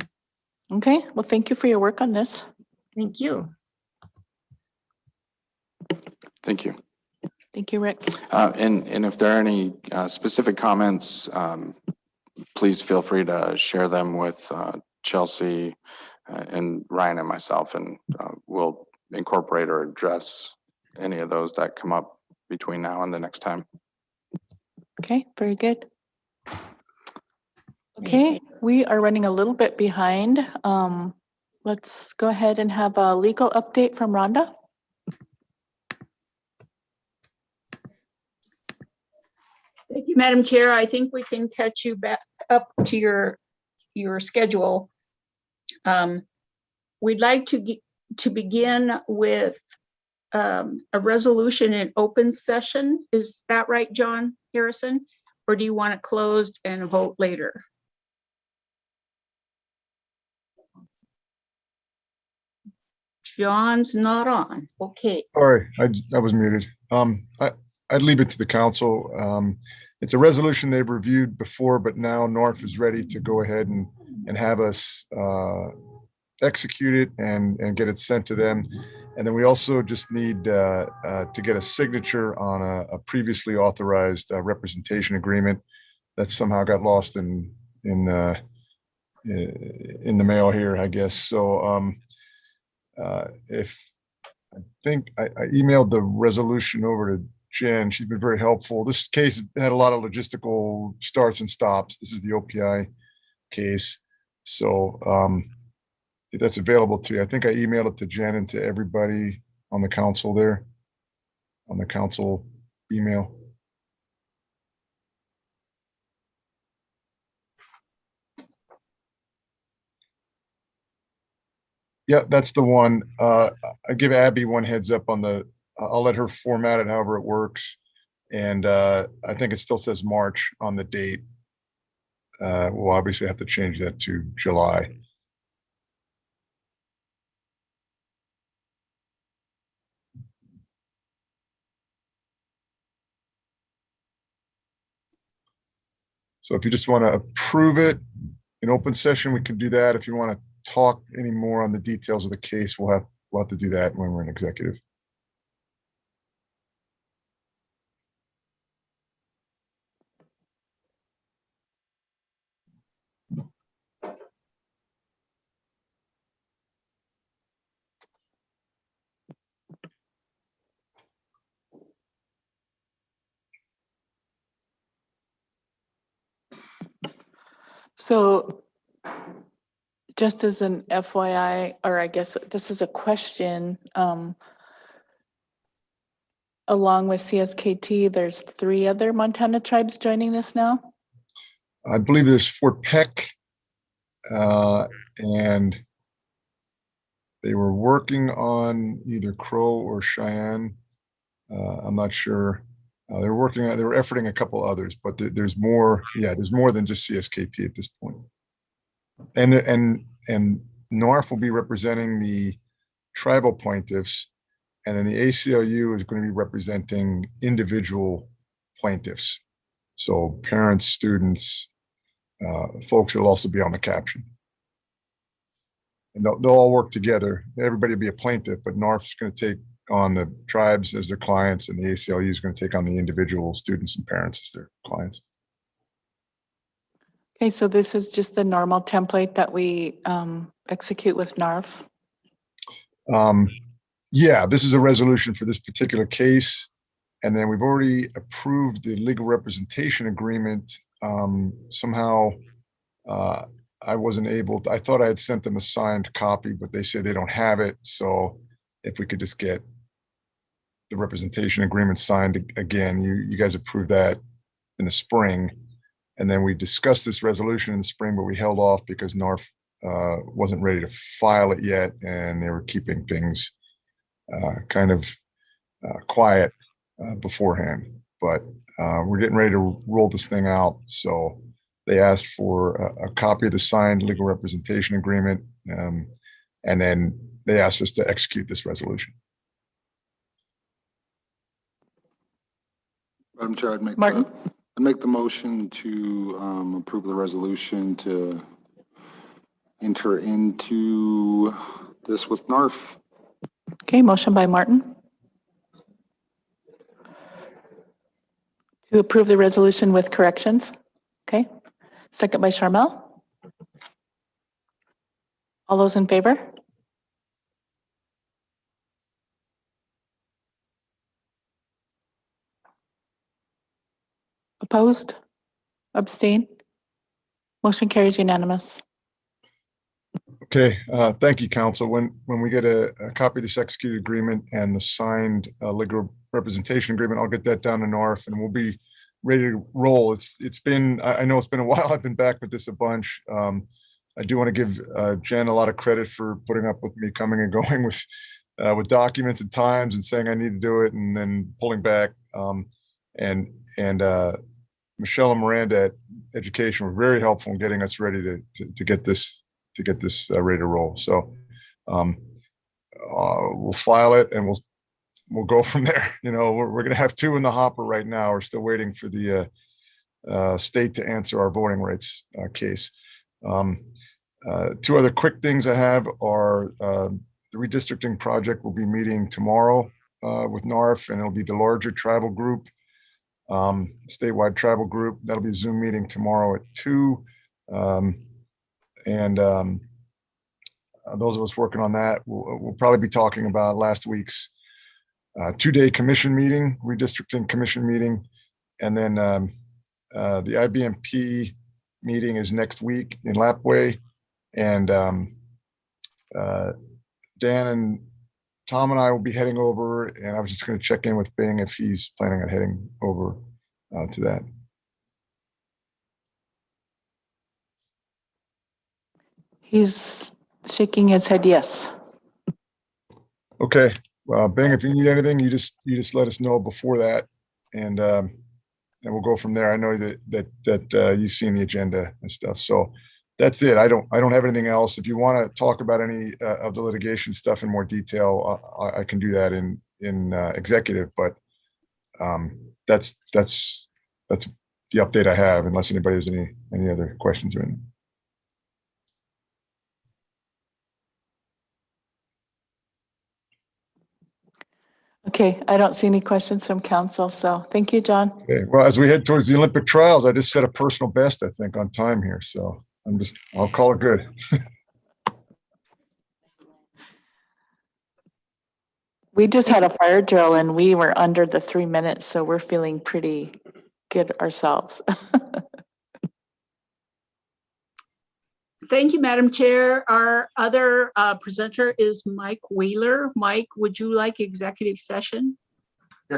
Okay, well, thank you for your work on this. Thank you. Thank you. Thank you, Rick. And if there are any specific comments, please feel free to share them with Chelsea and Ryan and myself, and we'll incorporate or address any of those that come up between now and the next time. Okay, very good. Okay, we are running a little bit behind. Let's go ahead and have a legal update from Rhonda. Thank you, Madam Chair. I think we can catch you back up to your schedule. We'd like to begin with a resolution in open session. Is that right, John Harrison? Or do you want it closed and vote later? John's not on. Okay. Sorry, I was muted. I'd leave it to the council. It's a resolution they've reviewed before, but now North is ready to go ahead and have us execute it and get it sent to them. And then we also just need to get a signature on a previously authorized representation agreement that somehow got lost in the mail here, I guess. So if I think I emailed the resolution over to Jen. She's been very helpful. This case had a lot of logistical starts and stops. This is the OPI case. So that's available to you. I think I emailed it to Jen and to everybody on the council there, on the council email. Yeah, that's the one. I give Abby one heads up on the, I'll let her format it however it works. And I think it still says March on the date. We'll obviously have to change that to July. So if you just want to approve it in open session, we can do that. If you want to talk any more on the details of the case, we'll have to do that when we're in executive. So just as an FYI, or I guess this is a question, along with CSKT, there's 3 other Montana tribes joining this now? I believe there's Fort Peck, and they were working on either Crow or Cheyenne. I'm not sure. They were efforting a couple others, but there's more. Yeah, there's more than just CSKT at this point. And NARF will be representing the tribal plaintiffs, and then the ACLU is going to be representing individual plaintiffs. So parents, students, folks that will also be on the caption. And they'll all work together. Everybody will be a plaintiff, but NARF is going to take on the tribes as their clients, and the ACLU is going to take on the individual students and parents as their clients. Okay, so this is just the normal template that we execute with NARF? Yeah, this is a resolution for this particular case. And then we've already approved the legal representation agreement. Somehow I wasn't able to, I thought I had sent them a signed copy, but they said they don't have it. So if we could just get the representation agreement signed again, you guys approved that in the spring. And then we discussed this resolution in the spring, but we held off because NARF wasn't ready to file it yet. And they were keeping things kind of quiet beforehand. But we're getting ready to roll this thing out. So they asked for a copy of the signed legal representation agreement. And then they asked us to execute this resolution. Madam Chair, I'd make the motion to approve the resolution to enter into this with NARF. Okay, motion by Martin to approve the resolution with corrections. Okay, second by Charmel. All those in favor? Opposed? Abstain? Motion carries unanimous. Okay, thank you, council. When we get a copy of this executed agreement and the signed legal representation agreement, I'll get that down to North and we'll be ready to roll. It's been, I know it's been a while. I've been back with this a bunch. I do want to give Jen a lot of credit for putting up with me coming and going with documents at times and saying I need to do it and then pulling back. And Michelle and Miranda at Education were very helpful in getting us ready to get this ready to roll. So we'll file it and we'll go from there. You know, we're going to have 2 in the hopper right now. We're still waiting for the state to answer our voting rights case. 2 other quick things I have are the redistricting project will be meeting tomorrow with NARF, and it'll be the larger tribal group, statewide tribal group. That'll be a Zoom meeting tomorrow at 2. Those of us working on that, we'll probably be talking about last week's 2-day commission meeting, redistricting commission meeting. And then the IBMP meeting is next week in Lapway. And Dan and Tom and I will be heading over, and I was just going to check in with Bing if he's planning on heading over to that. He's shaking his head yes. Okay. Well, Bing, if you need anything, you just let us know before that, and we'll go from there. I know that you've seen the agenda and stuff, so that's it. I don't have anything else. If you want to talk about any of the litigation stuff in more detail, I can do that in executive. But that's the update I have, unless anybody has any other questions or anything. Okay, I don't see any questions from council, so thank you, John. Okay. Well, as we head towards the Olympic trials, I just set a personal best, I think, on time here. So I'll call it good. We just had a fire drill and we were under the 3 minutes, so we're feeling pretty good ourselves. Thank you, Madam Chair. Our other presenter is Mike Wheeler. Mike, would you like executive session?